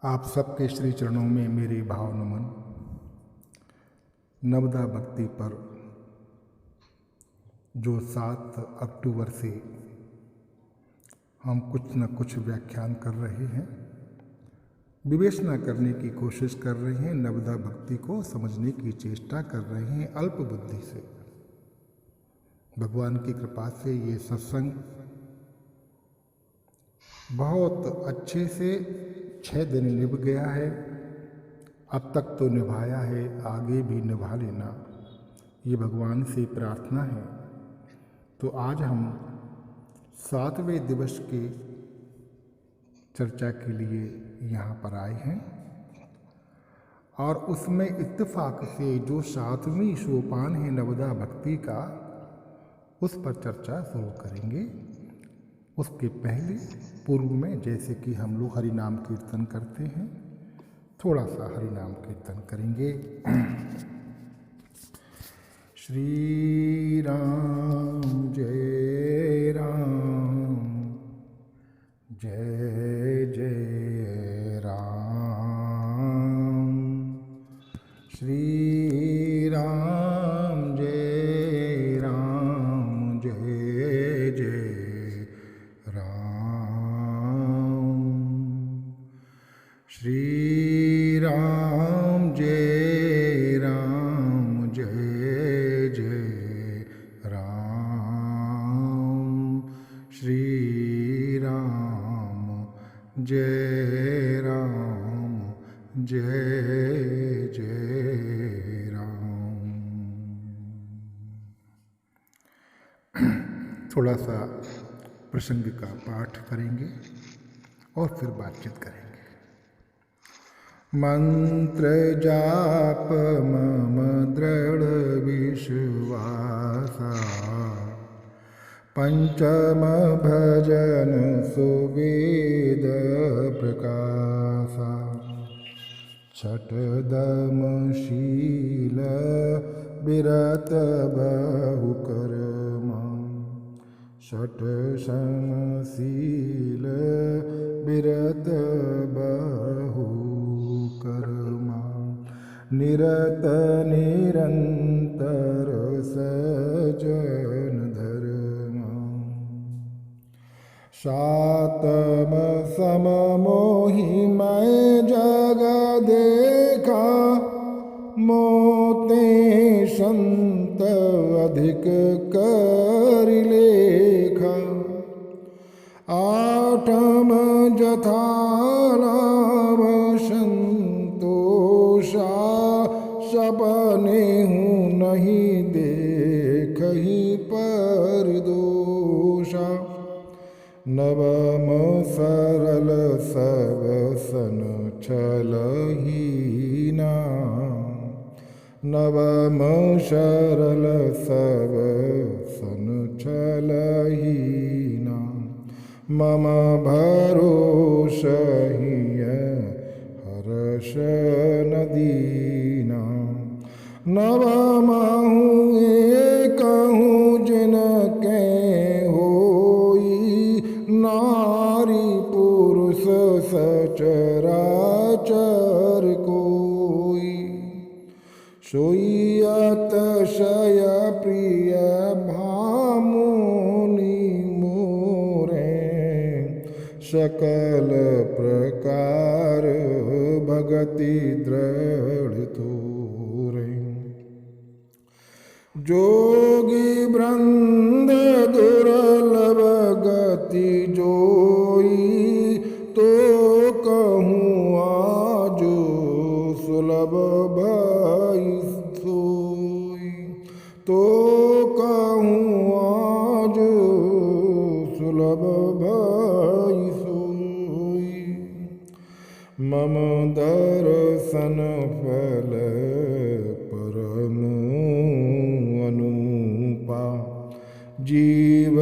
आप सबके श्री चरणों में मेरे भाव नमन। नवदा भक्ति पर जो 7 अक्टूबर से हम कुछ न कुछ व्याख्यान कर रहे हैं, विवेचना करने की कोशिश कर रहे हैं, नवदा भक्ति को समझने की चेष्टा कर रहे हैं अल्प बुद्धि से। भगवान की कृपा से ये सत्संग बहुत अच्छे से 6 दिन निभ गया है। अब तक तो निभाया है, आगे भी निभा लेना, ये भगवान से प्रार्थना है। तो आज हम 7वें दिवस की चर्चा के लिए यहाँ पर आए हैं और उसमें इत्तेफाक से जो 7वीं सोपान है नवदा भक्ति का, उस पर चर्चा शुरू करेंगे। उसके पहले पूर्व में जैसे कि हम लोग हरि नाम कीर्तन करते हैं, थोड़ा सा हरि नाम कीर्तन करेंगे। श्री राम जय राम, जय जय राम। श्री राम जय राम, जय जय राम। श्री राम जय राम, जय जय राम। श्री राम जय राम, जय जय राम। थोड़ा सा प्रसंग का पाठ करेंगे और फिर बातचीत करेंगे। मंत्र जाप मम दृढ़ विश्वासा, पंचम भजन सुवेद प्रकाशा। छठदम शील विरत बहुकर्म, षठ समशील विरत बहुकर्म। निरत निरंतर सजन धर्म, सातम सम मोहि मैं जग देखा। मोते संत अधिक कर लेखा, आठम जथालाभ संतोषा। सपने हूँ नहीं देखहि पर दोषा। नवम सरल सब सन छलहीना, नवम सरल सब सन छलहीना। मम भरोसा हिय हर्ष न दीना। नवमहु एकहु जिनके होई, नारी पुरुष सचराचर कोई। सोई अतिशय प्रिय भामुनि मोरे, सकल प्रकार भगति दृढ़ तोरे। जोगी वृंद दुर्लभ गति जोई, तो कहूँ आज सुलभ भई सोई। तो कहूँ आज सुलभ भई सोई। मम दर्शन फल परम अनुपा, जीव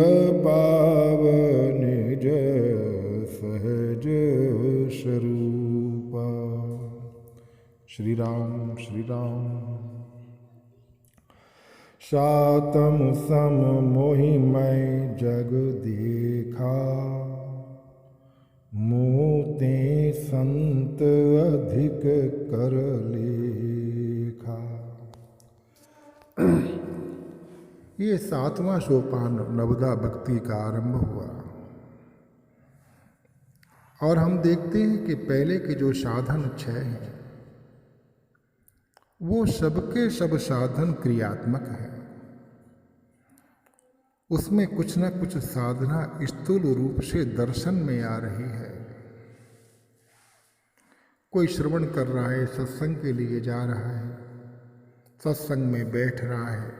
पावन निज सहज स्वरूपा। श्री राम श्री राम। सातम सम मोहि मैं जग देखा, मोह ते संत अधिक कर लेखा। ये 7वां सोपान नवदा भक्ति का आरंभ हुआ। और हम देखते हैं कि पहले के जो साधन 6 हैं वो सबके सब साधन क्रियात्मक है। उसमें कुछ न कुछ साधना स्थूल रूप से दर्शन में आ रही है। कोई श्रवण कर रहा है, सत्संग के लिए जा रहा है, सत्संग में बैठ रहा है,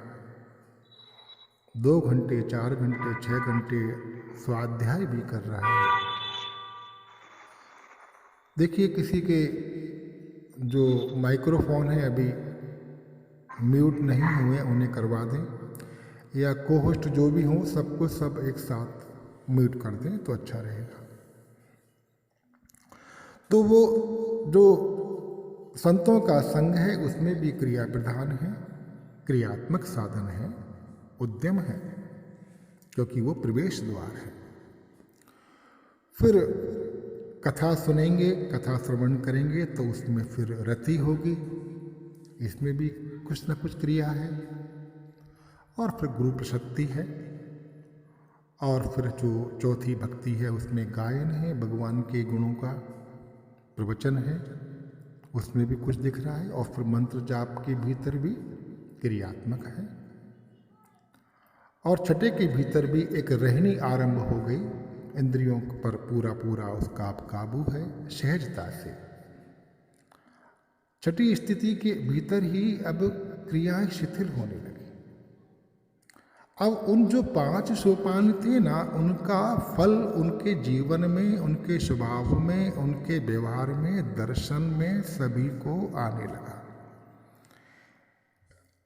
2 घंटे 4 घंटे 6 घंटे स्वाध्याय भी कर रहा है। देखिए, किसी के जो माइक्रोफोन है अभी म्यूट नहीं हुए, उन्हें करवा दें, या को होस्ट जो भी हों सबको सब एक साथ म्यूट कर दें तो अच्छा रहेगा। तो वो जो संतों का संग है उसमें भी क्रिया प्रधान है, क्रियात्मक साधन है, उद्यम है, क्योंकि वो प्रवेश द्वार है। फिर कथा सुनेंगे, कथा श्रवण करेंगे तो उसमें फिर रति होगी, इसमें भी कुछ न कुछ क्रिया है। और फिर गुरु प्रशक्ति है। और फिर जो चौथी भक्ति है उसमें गायन है, भगवान के गुणों का प्रवचन है, उसमें भी कुछ दिख रहा है। और फिर मंत्र जाप के भीतर भी क्रियात्मक है। और छठे के भीतर भी एक रहनी आरंभ हो गई, इंद्रियों पर पूरा पूरा उसका काबू है सहजता से। छठी स्थिति के भीतर ही अब क्रियाएं शिथिल होने लगी। अब उन जो 5 सोपान थे ना, उनका फल उनके जीवन में, उनके स्वभाव में, उनके व्यवहार में, दर्शन में सभी को आने लगा,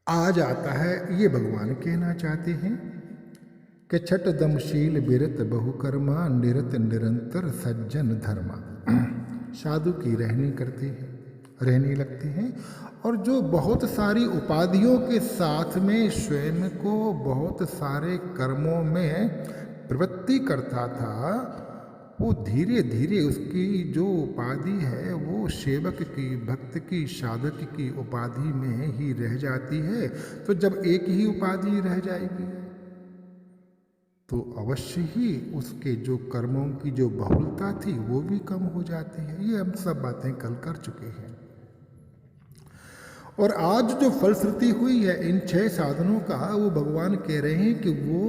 आ जाता है। ये भगवान कहना चाहते हैं कि छठ दमशील बिरत बहुकर्मा निरत निरंतर सज्जन धर्मा। साधु की रहनी करते हैं, रहने लगते हैं। और जो बहुत सारी उपाधियों के साथ में स्वयं को बहुत सारे कर्मों में प्रवृत्ति करता था, वो धीरे धीरे उसकी जो उपाधि है वो सेवक की, भक्त की, साधक की उपाधि में ही रह जाती है। तो जब एक ही उपाधि रह जाएगी तो अवश्य ही उसके जो कर्मों की जो बहुलता थी वो भी कम हो जाती है। ये हम सब बातें कल कर चुके हैं। और आज जो फलश्रुति हुई है इन 6 साधनों का, वो भगवान कह रहे हैं कि वो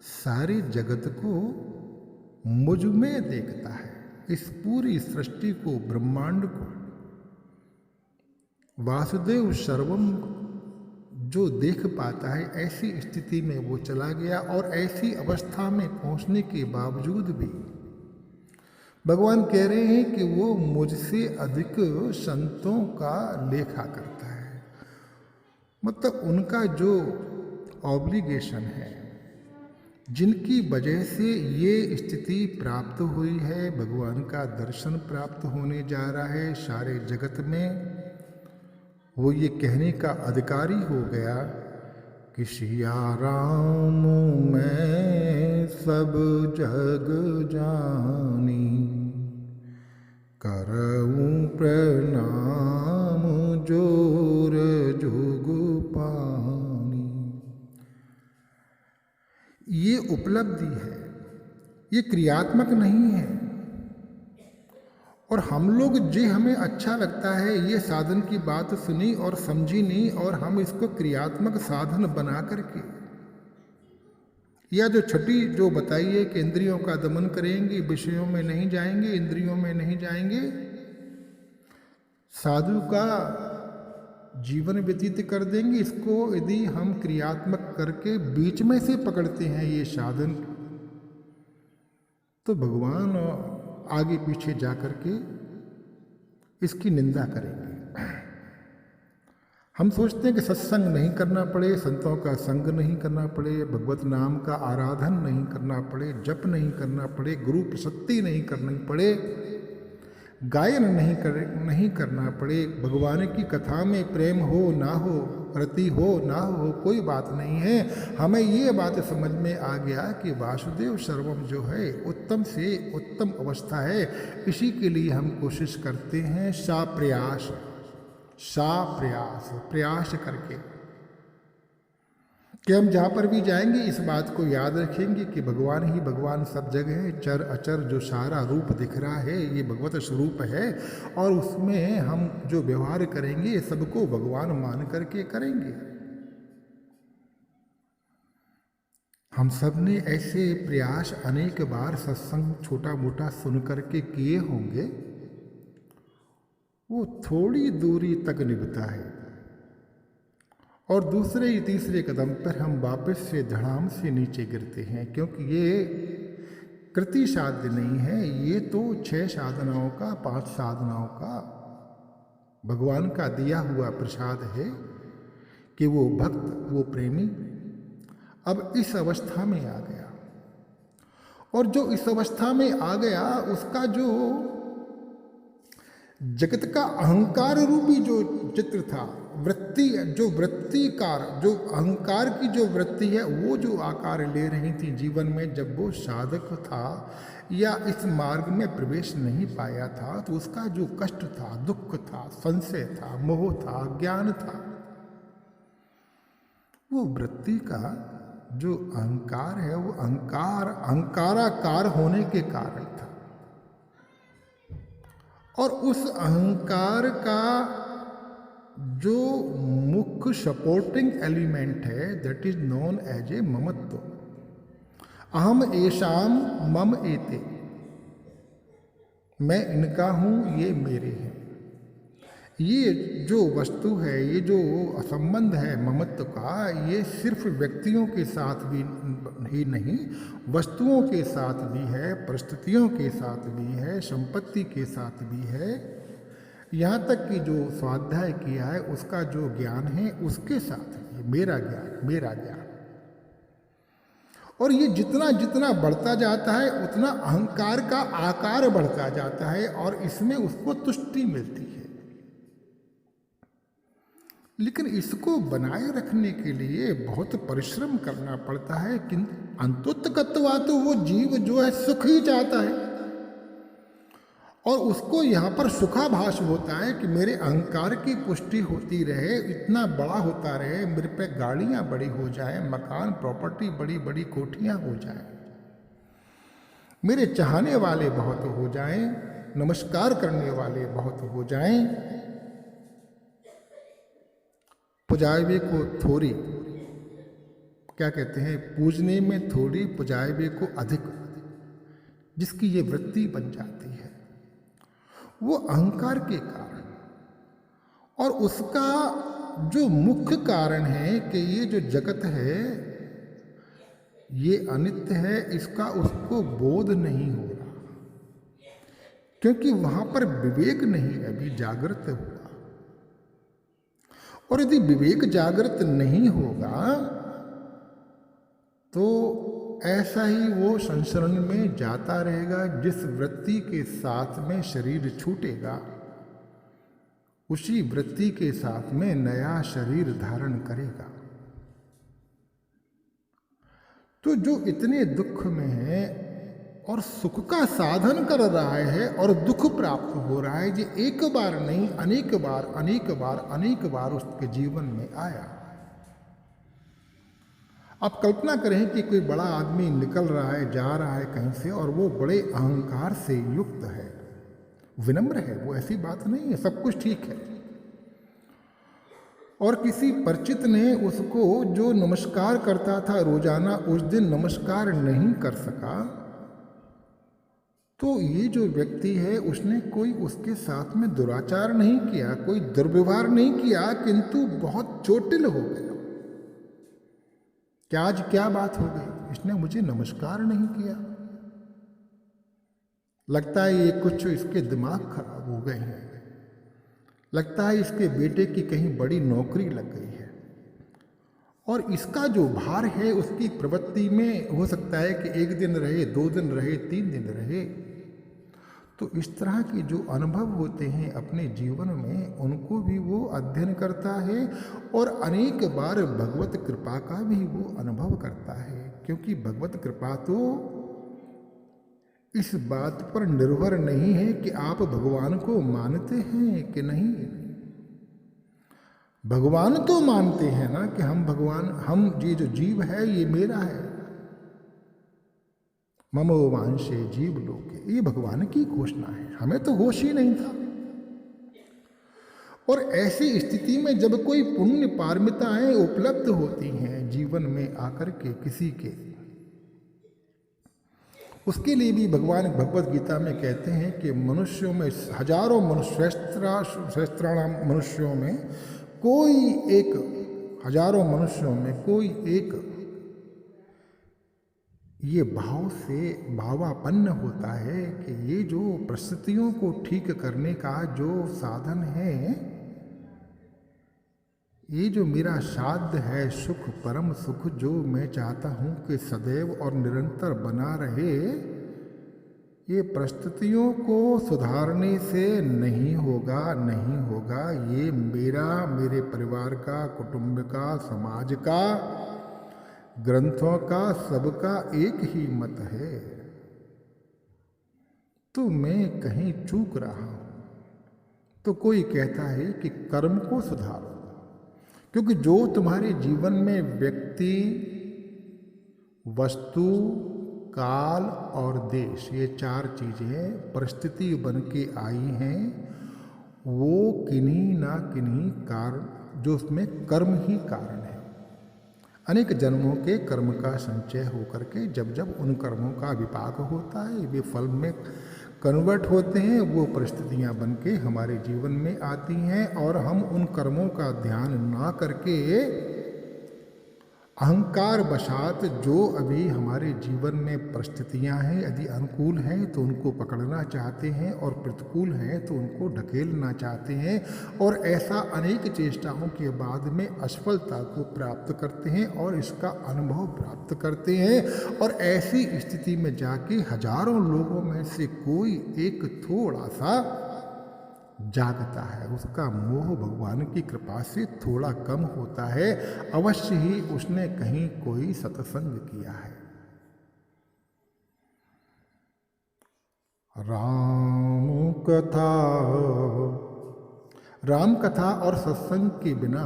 सारे जगत को मुझ में देखता है, इस पूरी सृष्टि को, ब्रह्मांड को। वासुदेव सर्वम जो देख पाता है, ऐसी स्थिति में वो चला गया। और ऐसी अवस्था में पहुंचने के बावजूद भी भगवान कह रहे हैं कि वो मुझसे अधिक संतों का लेखा करता है। मतलब उनका जो ऑब्लिगेशन है, जिनकी वजह से ये स्थिति प्राप्त हुई है, भगवान का दर्शन प्राप्त होने जा रहा है सारे जगत में, वो ये कहने का अधिकारी हो गया कि सिया राम मैं सब जग जानी, करऊं प्रणाम जोर जुग पानी। ये उपलब्धि है, ये क्रियात्मक नहीं है। और हम लोग जे हमें अच्छा लगता है ये साधन की बात सुनी और समझी नहीं, और हम इसको क्रियात्मक साधन बना करके, या जो छठी जो बताइए कि इंद्रियों का दमन करेंगे, विषयों में नहीं जाएंगे, इंद्रियों में नहीं जाएंगे, साधु का जीवन व्यतीत कर देंगे। इसको यदि हम क्रियात्मक करके बीच में से पकड़ते हैं ये साधन, तो भगवान आगे पीछे जा कर के इसकी निंदा करेंगे। हम सोचते हैं कि सत्संग नहीं करना पड़े, संतों का संग नहीं करना पड़े, भगवत नाम का आराधन नहीं करना पड़े, जप नहीं करना पड़े, गुरु प्रशक्ति नहीं करनी पड़े, गायन नहीं करना पड़े, भगवान की कथा में प्रेम हो ना हो, रति हो ना हो, कोई बात नहीं है। हमें ये बात समझ में आ गया कि वासुदेव सर्वम जो है उत्तम से उत्तम अवस्था है। इसी के लिए हम कोशिश करते हैं प्रयास प्रयास करके कि हम जहाँ पर भी जाएंगे इस बात को याद रखेंगे कि भगवान ही भगवान सब जगह है। चर अचर जो सारा रूप दिख रहा है ये भगवत स्वरूप है, और उसमें हम जो व्यवहार करेंगे सबको भगवान मान करके करेंगे। हम सब ने ऐसे प्रयास अनेक बार सत्संग छोटा मोटा सुन करके किए होंगे, वो थोड़ी दूरी तक निभता है और दूसरे या तीसरे कदम पर हम वापस से धड़ाम से नीचे गिरते हैं, क्योंकि ये कृति साध्य नहीं है। ये तो 6 साधनाओं का 5 साधनाओं का भगवान का दिया हुआ प्रसाद है कि वो भक्त वो प्रेमी अब इस अवस्था में आ गया, और जो इस अवस्था में आ गया उसका जो जगत का अहंकार रूपी जो चित्र था, वृत्ति जो वृत्तिकार जो अहंकार की जो वृत्ति है वो जो आकार ले रही थी जीवन में, जब वो साधक था या इस मार्ग में प्रवेश नहीं पाया था तो उसका जो कष्ट था, दुख था, संशय था, मोह था, ज्ञान था, वो वृत्ति का जो अहंकार है वो अहंकाराकार होने के कारण था। और उस अहंकार का जो मुख्य सपोर्टिंग एलिमेंट है that is known as a ममत्व। अहम एशाम मम एते, मैं इनका हूँ ये मेरे हैं। ये जो वस्तु है, ये जो संबंध है ममत्व का, ये सिर्फ व्यक्तियों के साथ भी ही नहीं, वस्तुओं के साथ भी है, परिस्थितियों के साथ भी है, संपत्ति के साथ भी है, यहाँ तक कि जो स्वाध्याय किया है उसका जो ज्ञान है उसके साथ भी, मेरा ज्ञान। और ये जितना जितना बढ़ता जाता है उतना अहंकार का आकार बढ़ता जाता है और इसमें उसको तुष्टि मिलती है। लेकिन इसको बनाए रखने के लिए बहुत परिश्रम करना पड़ता है, किंतु अंतोत्कत्वा तो वो जीव जो है सुख ही चाहता है, और उसको यहाँ पर सुखाभास होता है कि मेरे अहंकार की पुष्टि होती रहे, इतना बड़ा होता रहे, मेरे पे गाड़ियाँ बड़ी हो जाए, मकान प्रॉपर्टी बड़ी बड़ी कोठियाँ हो जाए, मेरे चाहने वाले बहुत हो जाएं, नमस्कार करने वाले बहुत हो जाएं, पुजायवे को थोड़ी, क्या कहते हैं, पूजने में थोड़ी पुजायवे को अधिक, जिसकी ये वृत्ति बन जाती है वो अहंकार के कारण। और उसका जो मुख्य कारण है कि ये जो जगत है ये अनित्य है, इसका उसको बोध नहीं हो रहा, क्योंकि वहां पर विवेक नहीं अभी जागृत हुआ। और यदि विवेक जागृत नहीं होगा तो ऐसा ही वो संसरण में जाता रहेगा। जिस वृत्ति के साथ में शरीर छूटेगा उसी वृत्ति के साथ में नया शरीर धारण करेगा। तो जो इतने दुख में है और सुख का साधन कर रहा है और दुख प्राप्त हो रहा है, ये एक बार नहीं अनेक बार उसके जीवन में आया। आप कल्पना करें कि कोई बड़ा आदमी निकल रहा है, जा रहा है कहीं से, और वो बड़े अहंकार से युक्त है, विनम्र है, वो ऐसी बात नहीं है, सब कुछ ठीक है, और किसी परिचित ने उसको जो नमस्कार करता था रोजाना उस दिन नमस्कार नहीं कर सका, तो ये जो व्यक्ति है उसने कोई उसके साथ में दुराचार नहीं किया, कोई दुर्व्यवहार नहीं किया, किंतु बहुत चोटिल हो गया। क्या आज क्या बात हो गई, इसने मुझे नमस्कार नहीं किया, लगता है ये कुछ इसके दिमाग खराब हो गए हैं, लगता है इसके बेटे की कहीं बड़ी नौकरी लग गई है, और इसका जो भार है उसकी प्रवृत्ति में हो सकता है कि 1 दिन रहे, 2 दिन रहे, 3 दिन रहे, तो इस तरह के जो अनुभव होते हैं अपने जीवन में, उनको भी वो अध्ययन करता है और अनेक बार भगवत कृपा का भी वो अनुभव करता है। क्योंकि भगवत कृपा तो इस बात पर निर्भर नहीं है कि आप भगवान को मानते हैं कि नहीं। भगवान तो मानते हैं ना कि हम भगवान, हम ये जो जीव है ये मेरा है, ममो वांशे जीव लोके, ये भगवान की घोषणा है। हमें तो होश ही नहीं था। और ऐसी स्थिति में जब कोई पुण्य पारमिताएं उपलब्ध होती हैं जीवन में आकर के किसी के, उसके लिए भी भगवान भगवत गीता में कहते हैं कि मनुष्यों में हजारों मनुष्य, सहस्त्राणाम मनुष्यों में कोई एक, हजारों मनुष्यों में कोई एक ये भाव से भावापन्न होता है कि ये जो परिस्थितियों को ठीक करने का जो साधन है, ये जो मेरा साध्य है सुख, परम सुख, जो मैं चाहता हूँ कि सदैव और निरंतर बना रहे, ये परिस्थितियों को सुधारने से नहीं होगा, नहीं होगा। ये मेरा, मेरे परिवार का, कुटुंब का, समाज का, ग्रंथों का, सबका एक ही मत है। तो मैं कहीं चूक रहा हूं। तो कोई कहता है कि कर्म को सुधारो, क्योंकि जो तुम्हारे जीवन में व्यक्ति, वस्तु, काल और देश, ये चार चीजें परिस्थिति बन के आई हैं, वो किन्हीं ना किन्हीं कारण, जो उसमें कर्म ही कारण है। अनेक जन्मों के कर्म का संचय होकर के जब जब उन कर्मों का विपाक होता है, वे फल में कन्वर्ट होते हैं, वो परिस्थितियां बन के हमारे जीवन में आती हैं और हम उन कर्मों का ध्यान ना करके अहंकार वशात जो अभी हमारे जीवन में परिस्थितियां हैं, यदि अनुकूल हैं तो उनको पकड़ना चाहते हैं और प्रतिकूल हैं तो उनको ढकेलना चाहते हैं, और ऐसा अनेक चेष्टाओं के बाद में असफलता को प्राप्त करते हैं और इसका अनुभव प्राप्त करते हैं। और ऐसी स्थिति में जाके हजारों लोगों में से कोई एक थोड़ा सा जागता है, उसका मोह भगवान की कृपा से थोड़ा कम होता है। अवश्य ही उसने कहीं कोई सत्संग किया है। राम कथा और सत्संग के बिना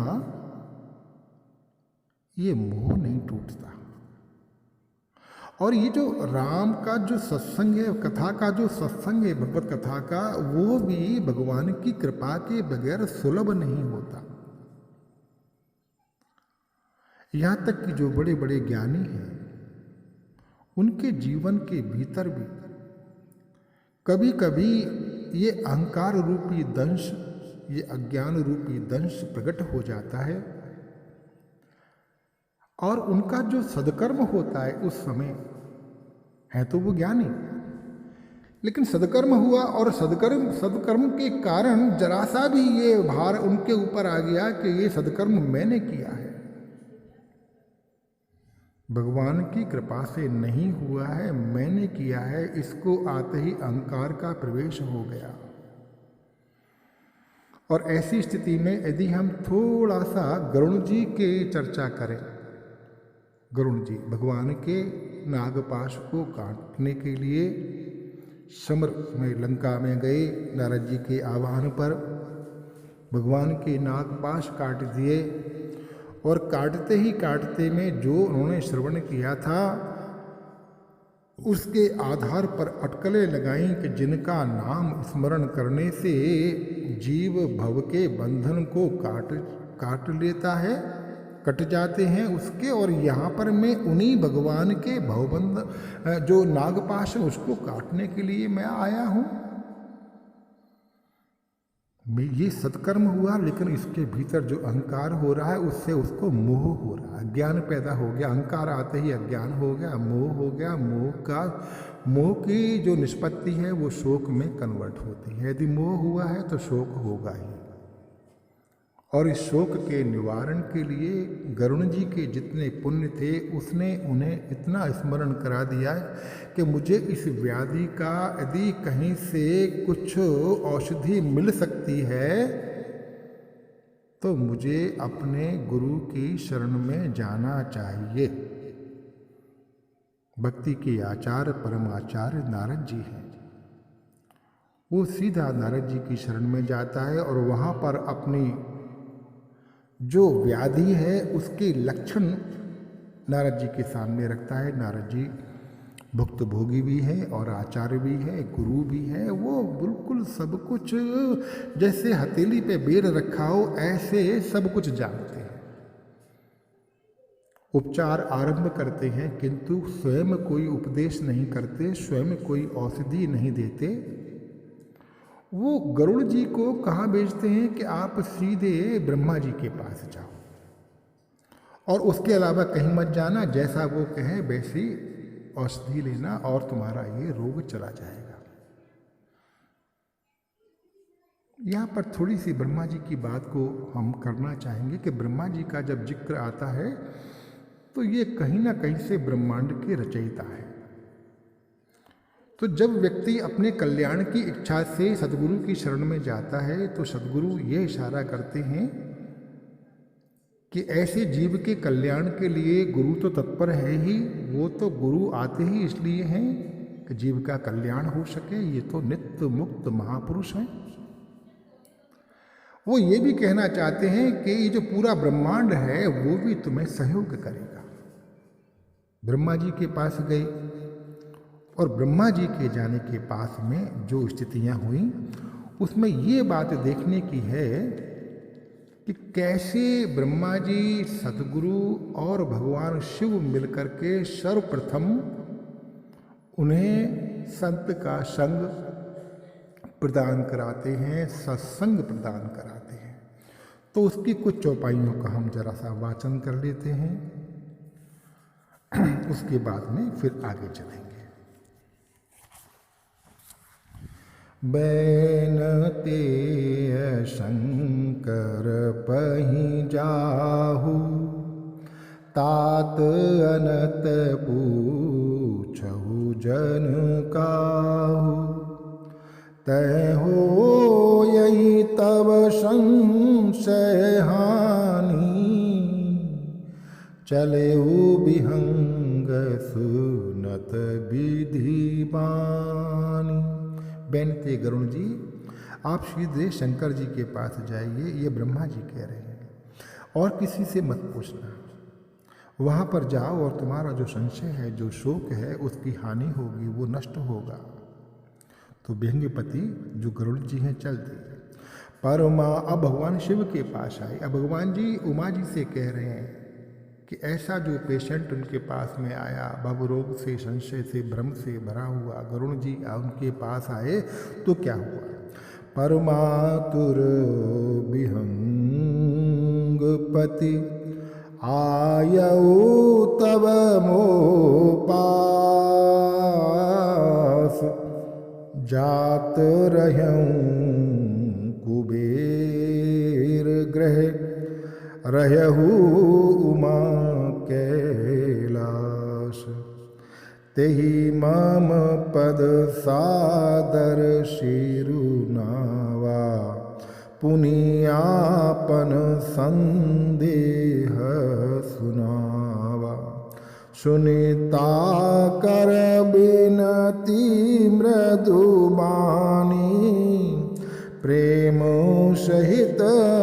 ये मोह नहीं टूटता। और ये जो राम का जो सत्संग है, कथा का जो सत्संग है, भगवत कथा का, वो भी भगवान की कृपा के बगैर सुलभ नहीं होता। यहां तक कि जो बड़े बड़े ज्ञानी हैं, उनके जीवन के भीतर भी कभी कभी ये अहंकार रूपी दंश, ये अज्ञान रूपी दंश प्रकट हो जाता है, और उनका जो सदकर्म होता है उस समय, है तो वो ज्ञानी, लेकिन सदकर्म हुआ और सदकर्म के कारण जरा सा भी ये भार उनके ऊपर आ गया कि ये सदकर्म मैंने किया है, भगवान की कृपा से नहीं हुआ है, मैंने किया है, इसको आते ही अहंकार का प्रवेश हो गया। और ऐसी स्थिति में यदि हम थोड़ा सा गरुण जी की चर्चा करें, गरुण जी भगवान के नागपाश को काटने के लिए समर में लंका में गए, नारद जी के आह्वान पर भगवान के नागपाश काट दिए, और काटते ही काटते में जो उन्होंने श्रवण किया था उसके आधार पर अटकलें लगाईं कि जिनका नाम स्मरण करने से जीव भव के बंधन को काट लेता है, कट जाते हैं उसके। और यहाँ पर मैं उन्हीं भगवान के भवबंध जो नागपाश है उसको काटने के लिए मैं आया हूँ। ये सत्कर्म हुआ, लेकिन इसके भीतर जो अहंकार हो रहा है उससे उसको मोह हो रहा है, ज्ञान पैदा हो गया। अहंकार आते ही अज्ञान हो गया, मोह हो गया। मोह की जो निष्पत्ति है वो शोक में कन्वर्ट होती है। यदि मोह हुआ है तो शोक होगा ही। और इस शोक के निवारण के लिए गरुण जी के जितने पुण्य थे उसने उन्हें इतना स्मरण करा दिया कि मुझे इस व्याधि का यदि कहीं से कुछ औषधि मिल सकती है तो मुझे अपने गुरु की शरण में जाना चाहिए। भक्ति के आचार्य परमाचार्य नारद जी हैं। वो सीधा नारद जी की शरण में जाता है और वहाँ पर अपनी जो व्याधि है उसके लक्षण नारद जी के सामने रखता है। नारद जी भुक्तभोगी भी हैं और आचार्य भी है, गुरु भी है। वो बिल्कुल सब कुछ जैसे हथेली पे बेर रखा हो ऐसे सब कुछ जानते हैं। उपचार आरंभ करते हैं किंतु स्वयं कोई उपदेश नहीं करते, स्वयं कोई औषधि नहीं देते। वो गरुड़ जी को कहाँ भेजते हैं कि आप सीधे ब्रह्मा जी के पास जाओ और उसके अलावा कहीं मत जाना, जैसा वो कहे वैसी औषधि लेना और तुम्हारा ये रोग चला जाएगा। यहाँ पर थोड़ी सी ब्रह्मा जी की बात को हम करना चाहेंगे कि ब्रह्मा जी का जब जिक्र आता है तो ये कहीं ना कहीं से ब्रह्मांड के रचयिता है। तो जब व्यक्ति अपने कल्याण की इच्छा से सदगुरु की शरण में जाता है तो सदगुरु ये इशारा करते हैं कि ऐसे जीव के कल्याण के लिए गुरु तो तत्पर है ही, वो तो गुरु आते ही इसलिए हैं कि जीव का कल्याण हो सके। ये तो नित्य मुक्त महापुरुष हैं। वो ये भी कहना चाहते हैं कि ये जो पूरा ब्रह्मांड है वो भी तुम्हें सहयोग करेगा। ब्रह्मा जी के पास गए और ब्रह्मा जी के जाने के पास में जो स्थितियां हुई उसमें ये बात देखने की है कि कैसे ब्रह्मा जी सतगुरु और भगवान शिव मिलकर के सर्वप्रथम उन्हें संत का संग प्रदान कराते हैं, सत्संग प्रदान कराते हैं। तो उसकी कुछ चौपाइयों का हम जरा सा वाचन कर लेते हैं, उसके बाद में फिर आगे चलेंगे। बैनते शंकर पहि जाहु, तात अनत पूछहु जन काहू। तय हो यही तब संशय हानि, चलेऊ विहंग सुनत विधि बानी। बेनते गरुण जी, आप सीधे शंकर जी के पास जाइए, ये ब्रह्मा जी कह रहे हैं, और किसी से मत पूछना। वहाँ पर जाओ और तुम्हारा जो संशय है, जो शोक है, उसकी हानि होगी, वो नष्ट होगा। तो विहंगपति जो गरुड़ जी हैं चल दिए। पर अब भगवान शिव के पास आए। अब भगवान जी उमा जी से कह रहे हैं कि ऐसा जो पेशेंट उनके पास में आया, भव रोग से, संशय से, भ्रम से भरा हुआ, गरुड़ जी उनके पास आए तो क्या हुआ? परमातुर विहंगपति आयऊ तब मोह पास, जात रहूं कुबेर ग्रह, रहू उमा कैलाश। तेहि मम पद सादर शिरुनावा, पुनियापन संदेह सुनावा। सुनीता कर बिनती मृदुबानी, प्रेम सहित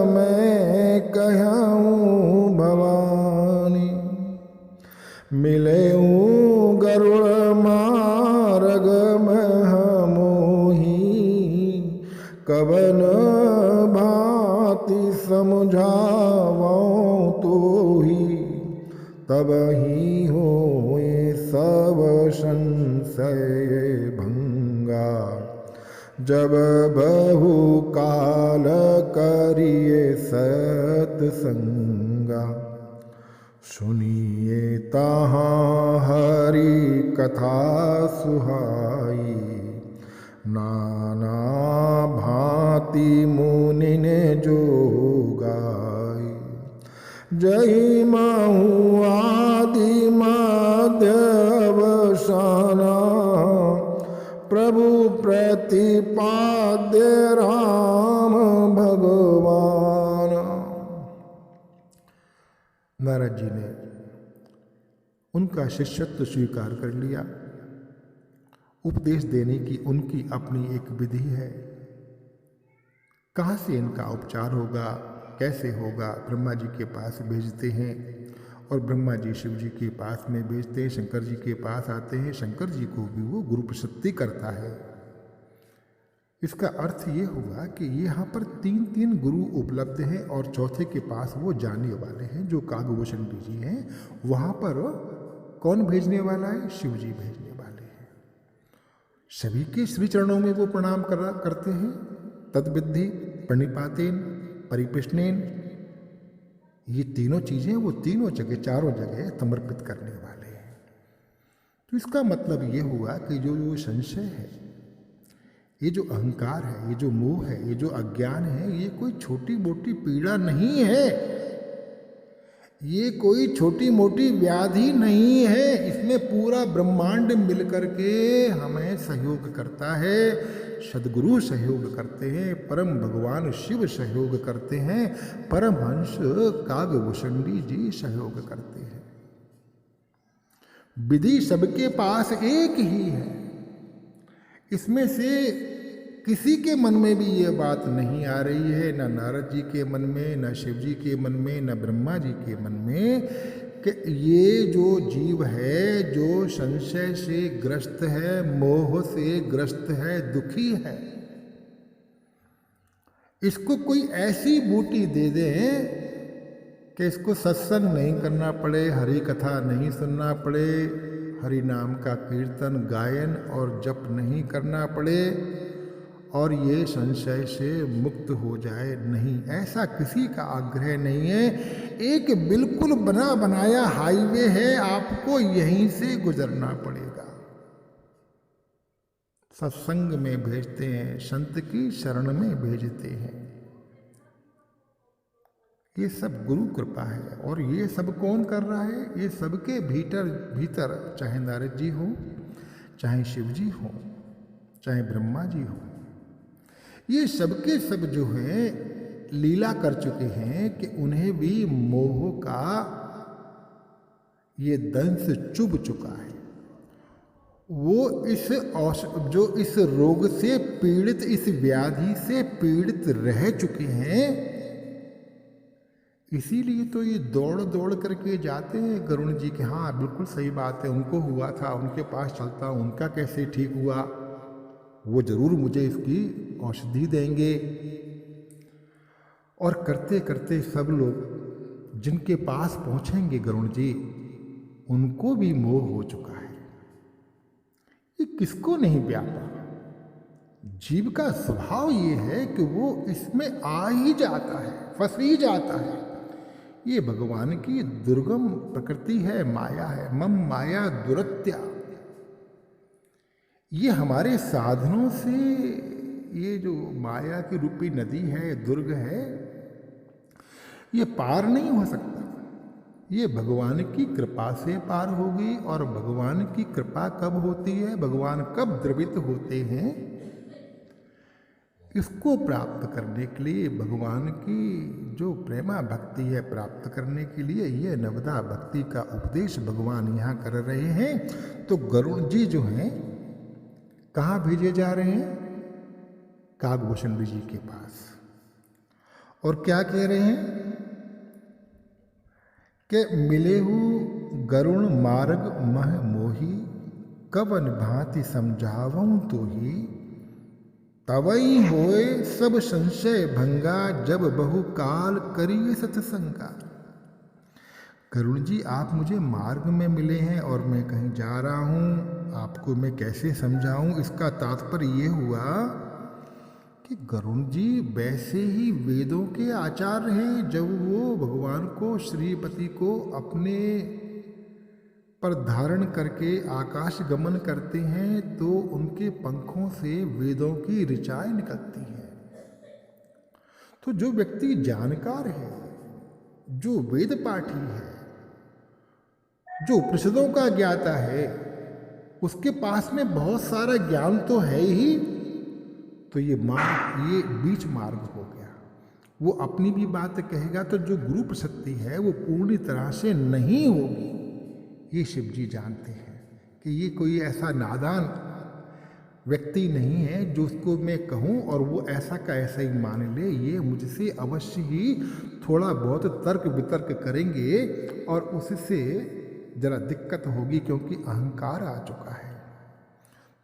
मैं कहूँ भवानी। मिलेऊँ गरुड़ मार्ग मह मोही, कवन भांति समझावऊँ तोही। तब ही होए सब संशय भंगा, जब बहु काल करिए सत्संगा। सुनिए तहाँ हरि कथा सुहाई, नाना भांति मुनि ने जोगा। जही माहू आदि माध्यवसाना प्रभु प्रतिपाद्य राम भगवान। नारद जी ने उनका शिष्यत्व स्वीकार कर लिया। उपदेश देने की उनकी अपनी एक विधि है। कहाँ से इनका उपचार होगा, कैसे होगा, ब्रह्मा जी के पास भेजते हैं और ब्रह्मा जी शिव जी के पास में भेजते हैं, शंकर जी के पास आते हैं, शंकर जी को भी वो गुरु प्रशस्ति करता है। इसका अर्थ ये हुआ कि यहाँ पर 3 गुरु उपलब्ध हैं और चौथे के पास वो जाने वाले हैं जो कागभूषण जी हैं। वहाँ पर कौन भेजने वाला है? शिव जी भेजने वाले हैं। सभी के श्री चरणों में वो प्रणाम करते हैं। तद्विद्धि प्रणिपातेन परिप्रश्नेन, ये तीनों चीज़ें वो तीनों जगह, चारों जगह समर्पित करने वाले हैं। तो इसका मतलब ये हुआ कि जो संशय है, ये जो अहंकार है, ये जो मोह है, ये जो अज्ञान है, ये कोई छोटी मोटी पीड़ा नहीं है, ये कोई छोटी मोटी व्याधि नहीं है। इसमें पूरा ब्रह्मांड मिलकर के हमें सहयोग करता है। सदगुरु सहयोग करते हैं, परम भगवान शिव सहयोग करते हैं, परमहंस कागभूषण जी सहयोग करते हैं। विधि सबके पास एक ही है। इसमें से किसी के मन में भी ये बात नहीं आ रही है, न नारद जी के मन में, न शिव जी के मन में, न ब्रह्मा जी के मन में, कि ये जो जीव है, जो संशय से ग्रस्त है, मोह से ग्रस्त है, दुखी है, इसको कोई ऐसी बूटी दे दें कि इसको सत्संग नहीं करना पड़े, हरि कथा नहीं सुनना पड़े, हरि नाम का कीर्तन गायन और जप नहीं करना पड़े और ये संशय से मुक्त हो जाए। नहीं, ऐसा किसी का आग्रह नहीं है। एक बिल्कुल बना बनाया हाईवे है, आपको यहीं से गुजरना पड़ेगा। सत्संग में भेजते हैं, संत की शरण में भेजते हैं। ये सब गुरु कृपा है। और ये सब कौन कर रहा है? ये सबके भीतर चाहे नारद जी हो, चाहे शिव जी हो, चाहे ब्रह्मा जी हो, ये सबके सब जो हैं लीला कर चुके हैं कि उन्हें भी मोह का ये दंश चुभ चुका है। वो जो इस रोग से पीड़ित, इस व्याधि से पीड़ित रह चुके हैं। इसीलिए तो ये दौड़ दौड़ करके जाते हैं गरुण जी के। हाँ, बिल्कुल सही बात है, उनको हुआ था, उनके पास चलता हूँ, उनका कैसे ठीक हुआ, वो जरूर मुझे इसकी औषधि देंगे। और करते करते सब लोग जिनके पास पहुंचेंगे गरुण जी, उनको भी मोह हो चुका है। ये किसको नहीं व्यापा? जीव का स्वभाव ये है कि वो इसमें आ ही जाता है, फंस ही जाता है। ये भगवान की दुर्गम प्रकृति है, माया है। मम माया दुरत्या। ये हमारे साधनों से ये जो माया की रूपी नदी है, दुर्ग है, ये पार नहीं हो सकता। ये भगवान की कृपा से पार होगी। और भगवान की कृपा कब होती है, भगवान कब द्रवित होते हैं, इसको प्राप्त करने के लिए, भगवान की जो प्रेमा भक्ति है प्राप्त करने के लिए, ये नवदा भक्ति का उपदेश भगवान यहाँ कर रहे हैं। तो गरुड़ जी जो हैं कहाँ भेजे जा रहे हैं? कागभूषण जी के पास। और क्या कह रहे हैं कि मिलेहु गरुण मार्ग मह मोही, कवन भांति समझावऊं तो ही, तवई होए सब संशय भंगा, जब बहु काल करिए सत्संगा। गरुड़ जी, आप मुझे मार्ग में मिले हैं और मैं कहीं जा रहा हूँ, आपको मैं कैसे समझाऊं? इसका तात्पर्य ये हुआ कि गरुड़ जी वैसे ही वेदों के आचार्य हैं। जब वो भगवान को, श्रीपति को अपने पर धारण करके आकाश गमन करते हैं, तो उनके पंखों से वेदों की ऋचाएं निकलती हैं। तो जो व्यक्ति जानकार है, जो वेद पाठी है, जो उपनिषदों का ज्ञाता है, उसके पास में बहुत सारा ज्ञान तो है ही, तो ये बीच मार्ग हो गया। वो अपनी भी बात कहेगा तो जो गुरु प्रशक्ति है वो पूरी तरह से नहीं होगी। ये शिव जी जानते हैं कि ये कोई ऐसा नादान व्यक्ति नहीं है जो उसको मैं कहूँ और वो ऐसा का ऐसा ही मान ले। ये मुझसे अवश्य ही थोड़ा बहुत तर्क वितर्क करेंगे और उससे जरा दिक्कत होगी, क्योंकि अहंकार आ चुका है।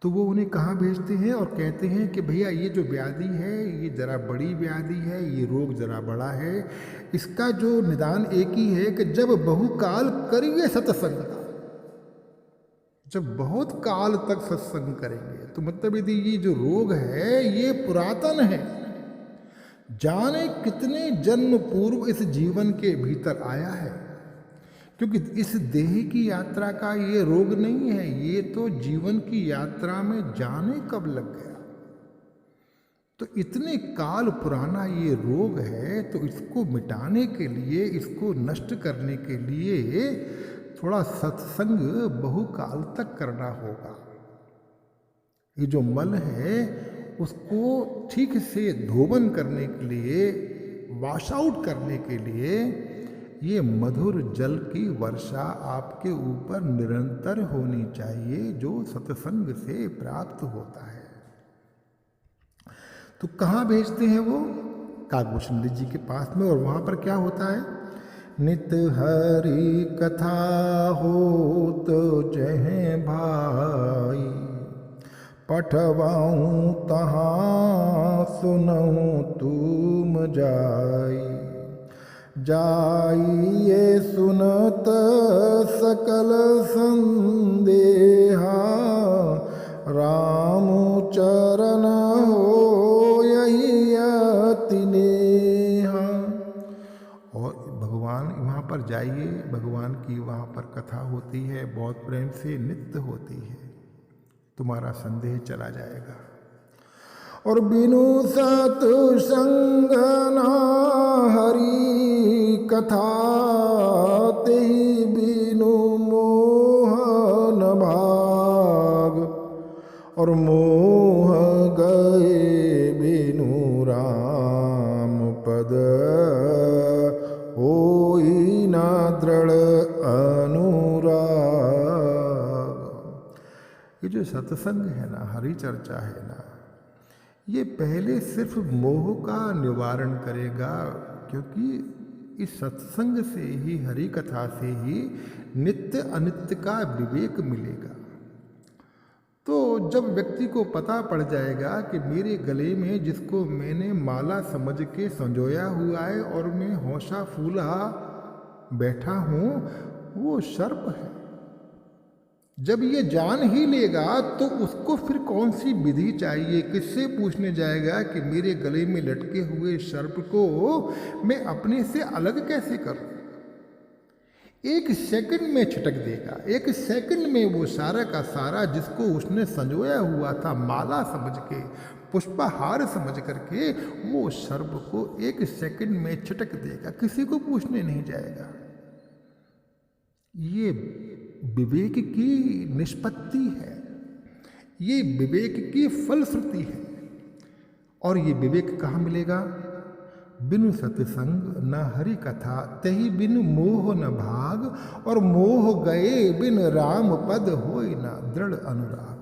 तो वो उन्हें कहाँ भेजते हैं और कहते हैं कि भैया ये जो व्याधि है ये जरा बड़ी व्याधि है, ये रोग जरा बड़ा है, इसका जो निदान एक ही है कि जब बहुकाल करिए सत्संग, जब बहुत काल तक सत्संग करेंगे। तो मतलब यदि ये जो रोग है ये पुरातन है, जाने कितने जन्म पूर्व इस जीवन के भीतर आया है, क्योंकि इस देह की यात्रा का ये रोग नहीं है, ये तो जीवन की यात्रा में जाने कब लग गया। तो इतने काल पुराना ये रोग है, तो इसको मिटाने के लिए, इसको नष्ट करने के लिए थोड़ा सत्संग बहुकाल तक करना होगा। ये जो मल है उसको ठीक से धोवन करने के लिए, वॉश आउट करने के लिए ये मधुर जल की वर्षा आपके ऊपर निरंतर होनी चाहिए, जो सत्संग से प्राप्त होता है। तो कहाँ भेजते हैं वो? काकभूषण जी के पास में। और वहाँ पर क्या होता है? नित हरि कथा हो तो जहे भाई, पठवाऊँ तहाँ सुनऊँ तुम जाई, जाइए सुनत सकल संदेहा, राम चरण हो यही अति नेहा। और भगवान वहाँ पर जाइए, भगवान की वहाँ पर कथा होती है, बहुत प्रेम से नित्य होती है, तुम्हारा संदेह चला जाएगा। और बिनु सत्संग ना हरि कथा, तेहि बिनु मोह न भाग, और मोह गए बिनु राम पद, होई ना दृढ़ अनुराग। ये जो सत्संग है ना, हरि चर्चा है ना, ये पहले सिर्फ मोह का निवारण करेगा, क्योंकि इस सत्संग से ही, हरि कथा से ही नित्य अनित्य का विवेक मिलेगा। तो जब व्यक्ति को पता पड़ जाएगा कि मेरे गले में जिसको मैंने माला समझ के संजोया हुआ है और मैं होशा फूला बैठा हूँ, वो सर्प है, जब ये जान ही लेगा तो उसको फिर कौन सी विधि चाहिए? किससे पूछने जाएगा कि मेरे गले में लटके हुए सर्प को मैं अपने से अलग कैसे करूं? एक सेकंड में छिटक देगा, एक सेकंड में वो सारा का सारा जिसको उसने संजोया हुआ था माला समझ के, पुष्पहार समझ करके, वो सर्प को एक सेकंड में छिटक देगा, किसी को पूछने नहीं जाएगा। ये विवेक की निष्पत्ति है, ये विवेक की फलश्रुति है। और ये विवेक कहाँ मिलेगा? बिनु सत्संग न हरि कथा, तही बिनु मोह न भाग, और मोह गए बिन राम पद होय न दृढ़ अनुराग।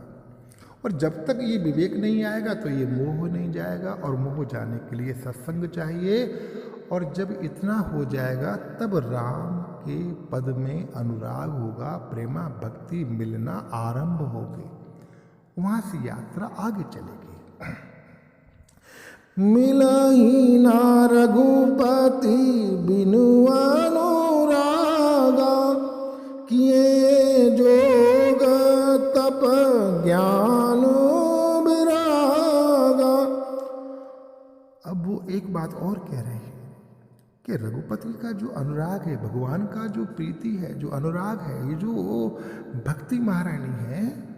और जब तक ये विवेक नहीं आएगा तो ये मोह नहीं जाएगा, और मोह जाने के लिए सत्संग चाहिए। और जब इतना हो जाएगा तब राम के पद में अनुराग होगा, प्रेमा भक्ति मिलना आरंभ होगी, वहाँ से यात्रा आगे चलेगी। मिलही ना रघुपति बिनु अनुरागा, किए जोग तप ज्ञान विरागा। अब वो एक बात और कह रहे हैं कि रघुपति का जो अनुराग है, भगवान का जो प्रीति है, जो अनुराग है, ये जो भक्ति महारानी है,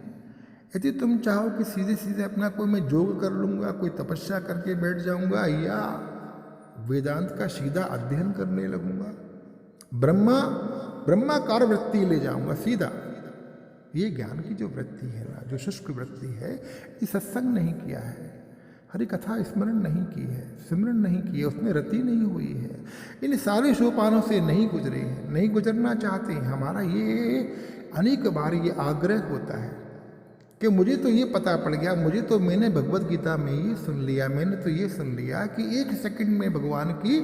यदि तुम चाहो कि सीधे सीधे अपना कोई मैं योग कर लूँगा, कोई तपस्या करके बैठ जाऊँगा, या वेदांत का सीधा अध्ययन करने लगूँगा, ब्रह्माकार वृत्ति ले जाऊंगा सीधा। ये ज्ञान की जो वृत्ति है ना, जो शुष्क वृत्ति है, ये सत्संग नहीं किया है, हरि कथा स्मरण नहीं की है, सिमरन नहीं की है, उसमें रति नहीं हुई है, इन सारे सोपानों से नहीं गुजरे हैं, नहीं गुजरना चाहते हैं। हमारा ये अनेक बार ये आग्रह होता है कि मुझे तो ये पता पड़ गया, मैंने भगवत गीता में ये सुन लिया, मैंने तो ये सुन लिया कि 1 सेकंड में भगवान की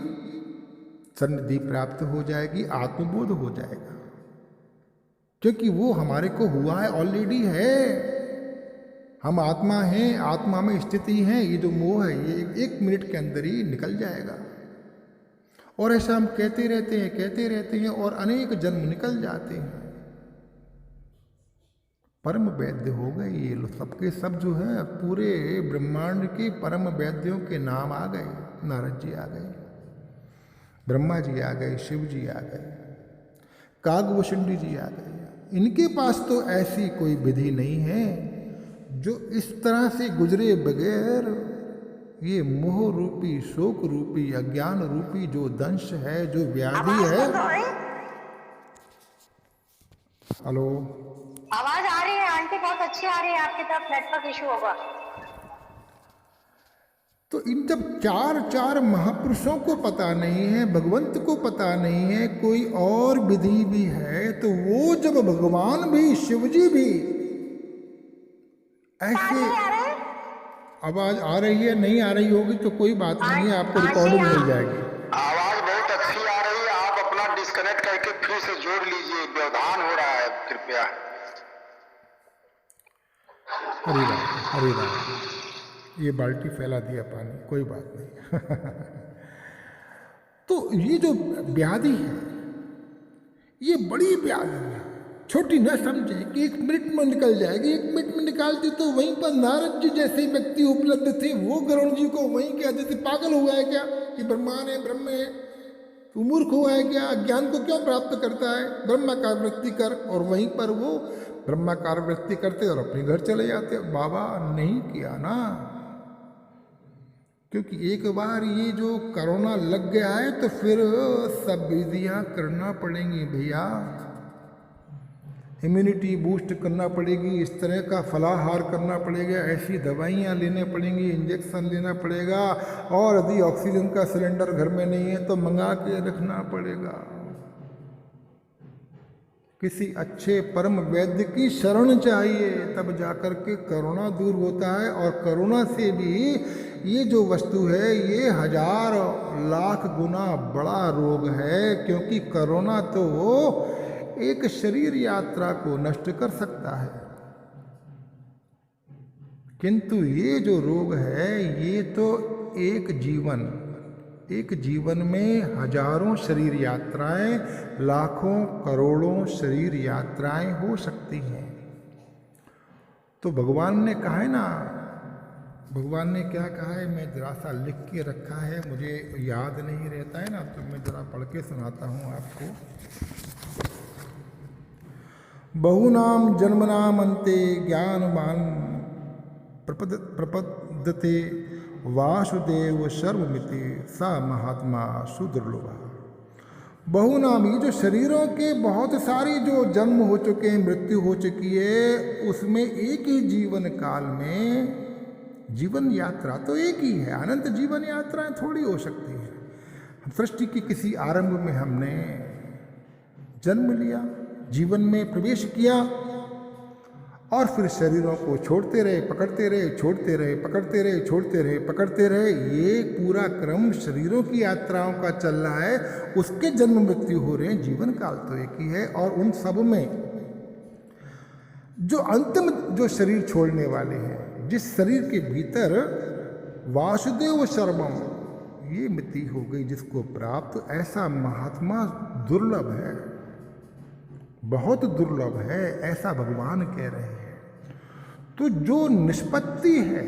सन्निधि प्राप्त हो जाएगी, आत्मबोध हो जाएगा, क्योंकि वो हमारे को हुआ है, ऑलरेडी है। हम आत्मा हैं, आत्मा में स्थिति है, ये जो मोह है ये 1 मिनट के अंदर ही निकल जाएगा। और ऐसा हम कहते रहते हैं और अनेक जन्म निकल जाते हैं। परम वैद्य हो गए ये लोग, सबके सब जो है, पूरे ब्रह्मांड के परम वैद्यों के नाम आ गए। नारद जी आ गए, ब्रह्मा जी आ गए, शिव जी आ गए, कागभूषणी जी आ गए। इनके पास तो ऐसी कोई विधि नहीं है जो इस तरह से गुजरे बगैर ये मोह रूपी, शोक रूपी, अज्ञान रूपी जो दंश है, जो व्याधि है। हेलो, आवाज आ रही है आंटी? बहुत अच्छी आ रही है, आपकी तरफ नेटवर्क इशू होगा। तो इन जब 4 महापुरुषों को पता नहीं है, भगवंत को पता नहीं है, कोई और विधि भी है, तो वो जब भगवान भी, शिव जी भी ऐसे, आवाज आ रही है, नहीं आ रही होगी तो कोई बात नहीं है, आपको रिकॉर्डिंग मिल जाएगी। आवाज बहुत अच्छी आ रही है, आप अपना डिस्कनेक्ट करके फिर से जोड़ लीजिए, व्यवधान हो रहा है, कृपया। हरि राम, हरि राम। ये बाल्टी फैला दिया पानी, कोई बात नहीं। तो ये जो व्याधि है, ये बड़ी व्याधि है, छोटी न समझे कि 1 मिनट में निकल जाएगी। 1 मिनट में निकालती तो वहीं पर नारद जी जैसे व्यक्ति उपलब्ध थे, वो गरुड़ जी को वहीं कहते थे, पागल हुआ है क्या कि ब्रह्मान है, ब्रह्म है, तू मूर्ख हुआ है क्या, ज्ञान को क्यों प्राप्त करता है, ब्रह्माकार वृत्ति कर। और वहीं पर वो ब्रह्माकार वृत्ति करते और अपने घर चले जाते। बाबा नहीं किया ना, क्योंकि एक बार ये जो कोरोना लग गया है तो फिर सब विधियाँ करना पड़ेंगी भैया, इम्यूनिटी बूस्ट करना पड़ेगी, इस तरह का फलाहार करना पड़ेगा, ऐसी दवाइयाँ लेने पड़ेंगी, इंजेक्शन लेना पड़ेगा, और यदि ऑक्सीजन का सिलेंडर घर में नहीं है तो मंगा के रखना पड़ेगा। किसी अच्छे परम वैद्य की शरण चाहिए, तब जाकर के कोरोना दूर होता है। और कोरोना से भी ये जो वस्तु है ये 1000 लाख गुना बड़ा रोग है, क्योंकि कोरोना तो एक शरीर यात्रा को नष्ट कर सकता है, किंतु ये जो रोग है ये तो एक जीवन में हजारों शरीर यात्राएं, लाखों करोड़ों शरीर यात्राएं हो सकती हैं। तो भगवान ने कहा है ना, भगवान ने क्या कहा है, मैं जरा सा लिख के रखा है, मुझे याद नहीं रहता है ना, तो मैं जरा पढ़ के सुनाता हूँ आपको। बहुनाम जन्मनाम अन्ते ज्ञानवान प्रपद्यते वासुदेव सर्वमिति सा महात्मा सुदुर्लभा। बहुनाम, ये जो शरीरों के बहुत सारी जो जन्म हो चुके हैं, मृत्यु हो चुकी है, उसमें एक ही जीवन काल में, जीवन यात्रा तो एक ही है, अनंत जीवन यात्राएं थोड़ी हो सकती है। सृष्टि के किसी आरंभ में हमने जन्म लिया, जीवन में प्रवेश किया, और फिर शरीरों को छोड़ते रहे, पकड़ते रहे, छोड़ते रहे, पकड़ते रहे, छोड़ते रहे, पकड़ते रहे। ये पूरा क्रम शरीरों की यात्राओं का चल रहा है, उसके जन्म मृत्यु हो रहे हैं। जीवन काल तो एक ही है, और उन सब में जो अंतिम जो शरीर छोड़ने वाले हैं, जिस शरीर के भीतर वासुदेव सर्वम ये मिति हो गई, जिसको प्राप्त, ऐसा महात्मा दुर्लभ है, बहुत दुर्लभ है, ऐसा भगवान कह रहे हैं। तो जो निष्पत्ति है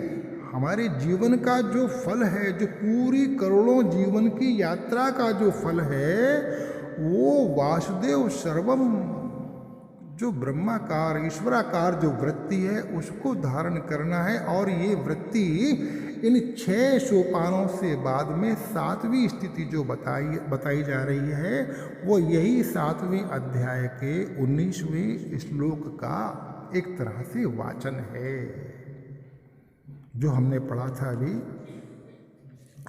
हमारे जीवन का, जो फल है, जो पूरी करोड़ों जीवन की यात्रा का जो फल है, वो वासुदेव सर्वम, जो ब्रह्माकार ईश्वराकार जो वृत्ति है, उसको धारण करना है। और ये वृत्ति इन 6 सोपानों से बाद में 7वीं स्थिति जो बताई जा रही है वो यही 7वें अध्याय के 19वें श्लोक का एक तरह से वाचन है जो हमने पढ़ा था अभी।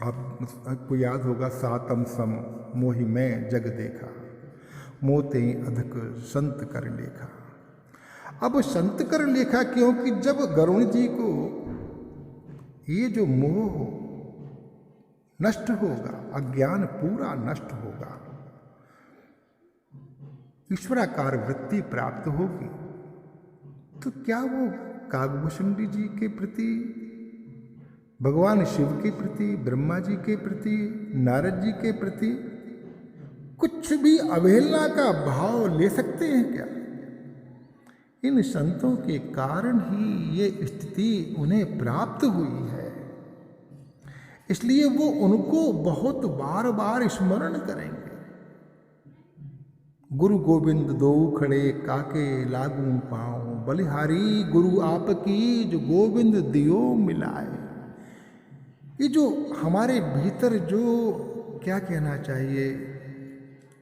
आपको याद होगा, सातम सम मोहि मैं जग देखा, मोते अधिक संत कर लेखा। अब संत कर लेखा क्योंकि जब गरुण जी को ये जो मोह नष्ट होगा, अज्ञान पूरा नष्ट होगा, ईश्वराकार वृत्ति प्राप्त होगी, तो क्या वो कागभूषणी जी के प्रति, भगवान शिव के प्रति, ब्रह्मा जी के प्रति, नारद जी के प्रति कुछ भी अवहेलना का भाव ले सकते हैं क्या? इन संतों के कारण ही ये स्थिति उन्हें प्राप्त हुई है, इसलिए वो उनको बहुत बार बार स्मरण करेंगे। गुरु गोविंद दो खड़े काके लागू पाऊं, बलिहारी गुरु आपकी जो गोविंद दियो मिलाए। ये जो हमारे भीतर जो क्या कहना चाहिए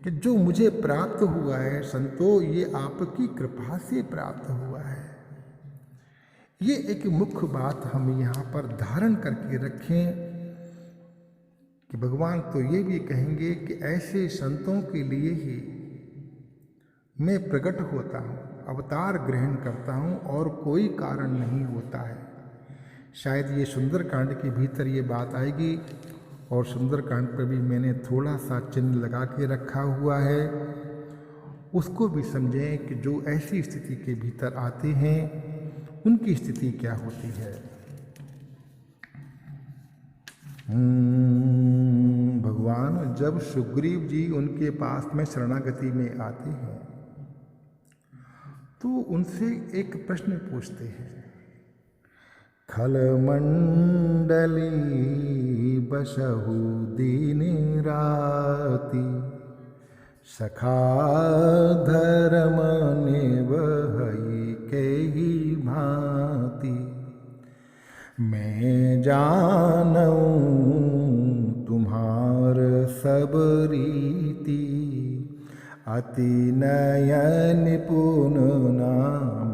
कि जो मुझे प्राप्त हुआ है संतो, ये आपकी कृपा से प्राप्त हुआ है। ये एक मुख्य बात हम यहाँ पर धारण करके रखें कि भगवान तो ये भी कहेंगे कि ऐसे संतों के लिए ही मैं प्रकट होता हूँ, अवतार ग्रहण करता हूँ और कोई कारण नहीं होता है। शायद ये सुंदरकांड के भीतर ये बात आएगी और सुंदरकांड पर भी मैंने थोड़ा सा चिन्ह लगा के रखा हुआ है, उसको भी समझें कि जो ऐसी स्थिति के भीतर आते हैं उनकी स्थिति क्या होती है। भगवान जब सुग्रीव जी उनके पास में शरणागति में आते हैं तो उनसे एक प्रश्न पूछते हैं, खल मंडली बसहु दिन राति, सखा धर्म निवहई केहि भांति। मैं जानऊं तुम्हार सब रीति, अति नयन पुन ना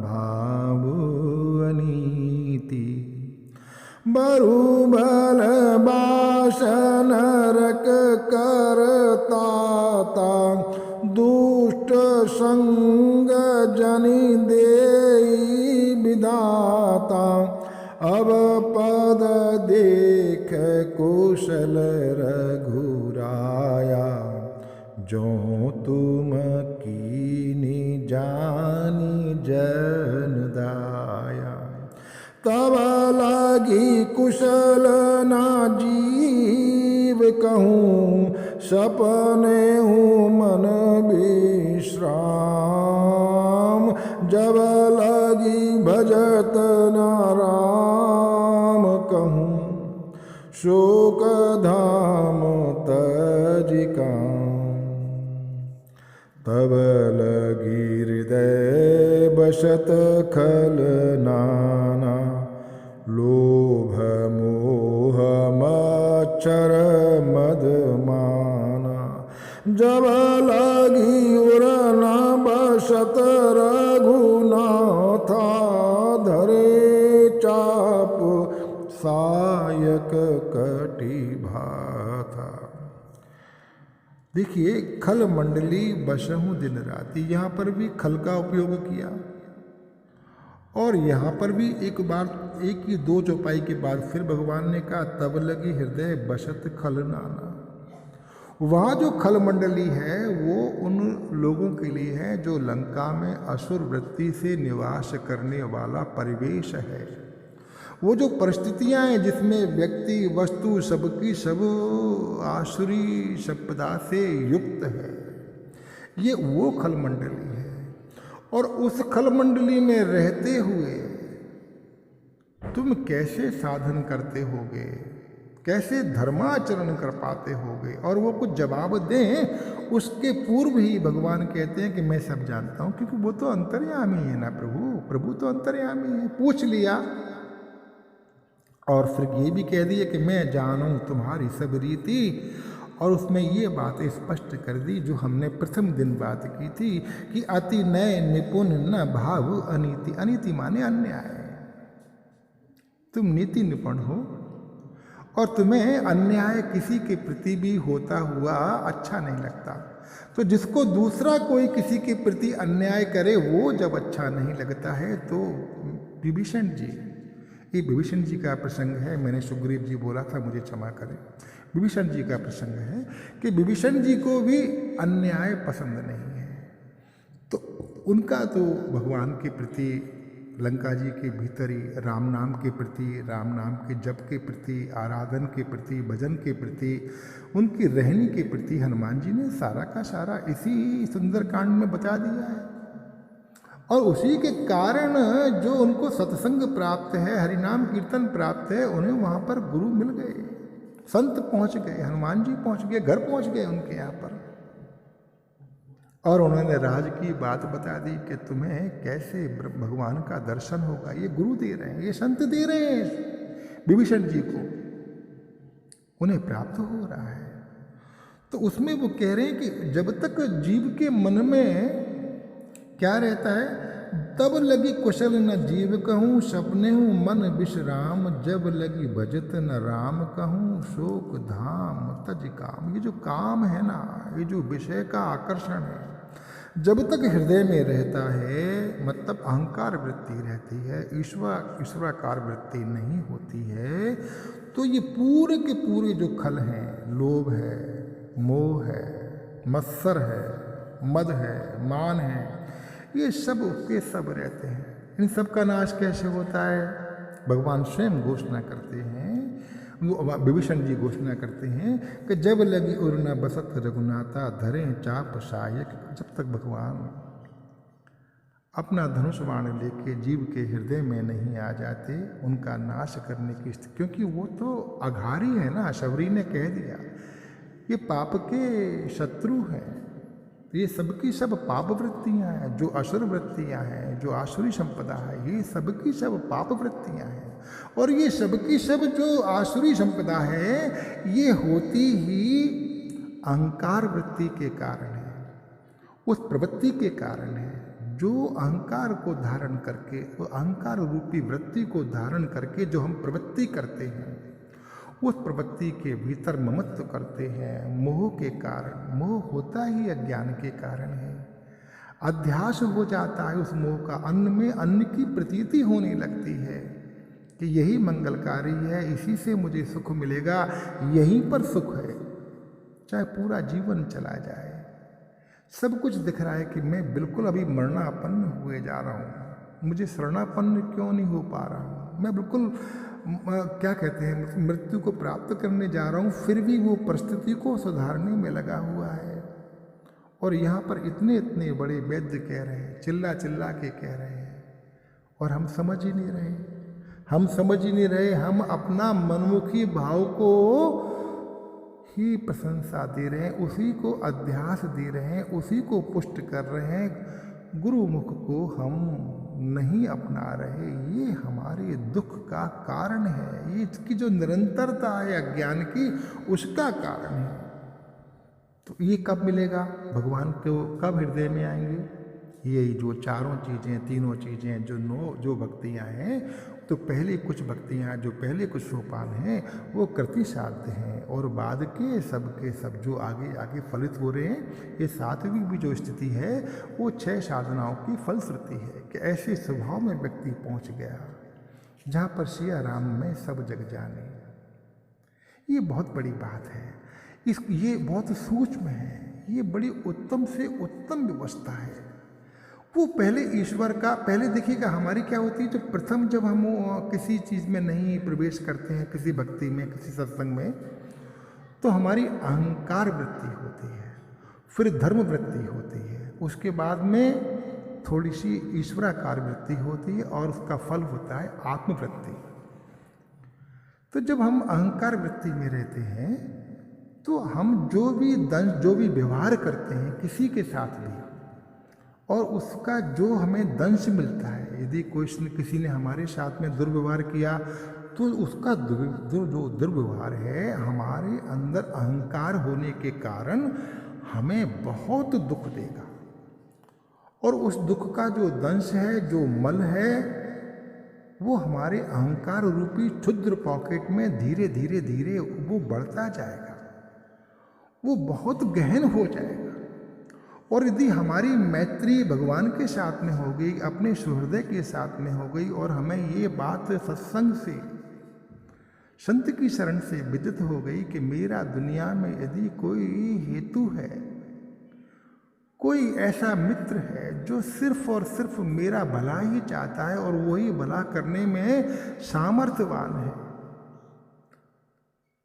भाव अनीति। बरु बल बास नरक करताता, दुष्ट संग जनि देई विधाता। अब पद देख कुशल रघुराया, जो तुम कीनी जानी जन दाया। तब लागी कुशल ना जीव कहूँ, सपने हूँ मन विश्राम। जब लगी भजत नाराम कहूँ, शोक धाम तजिका। तब लगी हृदय बसत खल नाना, लोभ मोह मच्छर मद माना। जब लगी उरना बसत रघुनाथा, धरे चाप सायक कटि भाथा। देखिए, खल मंडली बसहु दिन राति, यहाँ पर भी खल का उपयोग किया और यहाँ पर भी एक बार, एक ही दो चौपाई के बाद फिर भगवान ने कहा, तब लगी हृदय बसत खल नाना। वहाँ जो खल मंडली है वो उन लोगों के लिए है जो लंका में असुर वृत्ति से निवास करने वाला परिवेश है। वो जो परिस्थितियाँ हैं जिसमें व्यक्ति वस्तु सबकी सब आसुरी संपदा से युक्त है, ये वो खल मंडली है। और उस खल मंडली में रहते हुए तुम कैसे साधन करते होगे, कैसे धर्माचरण कर पाते होगे। और वो कुछ जवाब दें उसके पूर्व ही भगवान कहते हैं कि मैं सब जानता हूँ, क्योंकि वो तो अंतर्यामी है ना प्रभु, प्रभु तो अंतर्यामी है। पूछ लिया और फिर ये भी कह दिया कि मैं जानूं तुम्हारी सब रीति, और उसमें ये बातें स्पष्ट कर दी जो हमने प्रथम दिन बात की थी कि अति नय निपुण न भाव अनीति। अनीति माने अन्याय। तुम नीति निपुण हो और तुम्हें अन्याय किसी के प्रति भी होता हुआ अच्छा नहीं लगता। तो जिसको दूसरा कोई किसी के प्रति अन्याय करे वो जब अच्छा नहीं लगता है तो विभीषण जी, ये विभीषण जी का प्रसंग है। मैंने सुग्रीव जी बोला था, मुझे क्षमा करें। विभीषण जी का प्रसंग है कि विभीषण जी को भी अन्याय पसंद नहीं है। तो उनका तो भगवान के प्रति, लंका जी के भीतर ही राम नाम के प्रति, राम नाम के जप के प्रति, आराधन के प्रति, भजन के प्रति, उनकी रहनी के प्रति हनुमान जी ने सारा का सारा इसी सुंदरकांड में बता दिया है। और उसी के कारण जो उनको सत्संग प्राप्त है, हरिनाम कीर्तन प्राप्त है, उन्हें वहाँ पर गुरु मिल गए, संत पहुँच गए, हनुमान जी पहुँच गए, घर पहुँच गए उनके यहाँ पर। और उन्होंने राज की बात बता दी कि तुम्हें कैसे भगवान का दर्शन होगा। ये गुरु दे रहे हैं, ये संत दे रहे हैं विभीषण जी को, उन्हें प्राप्त हो रहा है। तो उसमें वो कह रहे हैं कि जब तक जीव के मन में क्या रहता है, तब लगी कुशल न जीव कहूँ, सपने हूँ मन विश्राम, जब लगी भजत न राम कहूँ, शोक धाम तज काम। ये जो काम है ना, ये जो विषय का आकर्षण है, जब तक हृदय में रहता है, मतलब अहंकार वृत्ति रहती है, ईश्वराकार वृत्ति नहीं होती है, तो ये पूरे के पूरे जो खल हैं, लोभ है, मोह है, मत्सर है, मद है, मान है, ये सब के सब रहते हैं। इन सब का नाश कैसे होता है? भगवान स्वयं घोषणा करते हैं, विभीषण जी घोषणा करते हैं कि जब लगी उर्ना बसत रघुनाथा, धरें चाप सहायक। जब तक भगवान अपना धनुष बाण लेके जीव के हृदय में नहीं आ जाते, उनका नाश करने की स्थिति, क्योंकि वो तो अघारी है ना। शबरी ने कह दिया ये पाप के शत्रु हैं, ये सबकी सब पाप वृत्तियाँ हैं, जो असुर वृत्तियाँ हैं, जो आसुरी संपदा है, ये सबकी सब पाप वृत्तियाँ हैं। और ये सबकी सब जो आसुरी संपदा है, ये होती ही अहंकार वृत्ति के कारण है, उस प्रवृत्ति के कारण है जो अहंकार को धारण करके, वो अहंकार रूपी वृत्ति को धारण करके जो हम प्रवृत्ति करते हैं, उस प्रवृत्ति के भीतर ममत्व करते हैं मोह के कारण। मोह होता ही अज्ञान के कारण है। अध्यास हो जाता है उस मोह का, अन्न में अन्न की प्रतीति होने लगती है कि यही मंगलकारी है, इसी से मुझे सुख मिलेगा, यहीं पर सुख है, चाहे पूरा जीवन चला जाए। सब कुछ दिख रहा है कि मैं बिल्कुल अभी मरणापन्न हुए जा रहा हूँ, मुझे शरणापन्न क्यों नहीं हो पा रहा हूँ, मैं बिल्कुल क्या कहते हैं मृत्यु को प्राप्त करने जा रहा हूँ, फिर भी वो परिस्थिति को सुधारने में लगा हुआ है। और यहाँ पर इतने इतने बड़े वैद्य कह रहे हैं, चिल्ला चिल्ला के कह रहे हैं, और हम समझ ही नहीं रहे, हम समझ ही नहीं रहे। हम अपना मनमुखी भाव को ही प्रशंसा दे रहे हैं, उसी को अध्यास दे रहे हैं, उसी को पुष्ट कर रहे हैं। गुरुमुख को हम नहीं अपना रहे, ये हमारे दुख का कारण है। ये इसकी जो निरंतरता है अज्ञान की, उसका कारण है। तो ये कब मिलेगा? भगवान को कब हृदय में आएंगे? यही जो चारों चीज़ें, तीनों चीज़ें, जो भक्तियाँ हैं, तो पहले कुछ भक्तियाँ, जो पहले कुछ सोपान हैं वो कृति साध्य हैं, और बाद के सब जो आगे आगे फलित हो रहे हैं, ये सातवीं भी जो स्थिति है वो 6 साधनाओं की फलश्रुति है कि ऐसे स्वभाव में व्यक्ति पहुँच गया जहाँ पर सिया राम में सब जग जाने। ये बहुत बड़ी बात है, ये बहुत सूक्ष्म है, ये बड़ी उत्तम से उत्तम व्यवस्था है। वो पहले ईश्वर का, पहले देखिएगा हमारी क्या होती है, जब हम किसी चीज़ में नहीं प्रवेश करते हैं, किसी भक्ति में, किसी सत्संग में, तो हमारी अहंकार वृत्ति होती है, फिर धर्म वृत्ति होती है, उसके बाद में थोड़ी सी ईश्वराकार वृत्ति होती है, और उसका फल होता है आत्मवृत्ति। तो जब हम अहंकार वृत्ति में रहते हैं तो हम जो भी व्यवहार करते हैं किसी के साथ भी, और उसका जो हमें दंश मिलता है, यदि किसी ने हमारे साथ में दुर्व्यवहार किया तो उसका जो दुर्व्यवहार है हमारे अंदर अहंकार होने के कारण हमें बहुत दुख देगा। और उस दुख का जो दंश है, जो मल है, वो हमारे अहंकार रूपी क्षुद्र पॉकेट में धीरे धीरे धीरे वो बढ़ता जाएगा, वो बहुत गहन हो जाएगा। और यदि हमारी मैत्री भगवान के साथ में हो गई, अपने सुहृदय के साथ में हो गई, और हमें ये बात सत्संग से, संत की शरण से विदित हो गई कि मेरा दुनिया में यदि कोई हेतु है, कोई ऐसा मित्र है जो सिर्फ और सिर्फ मेरा भला ही चाहता है और वही भला करने में सामर्थ्यवान है,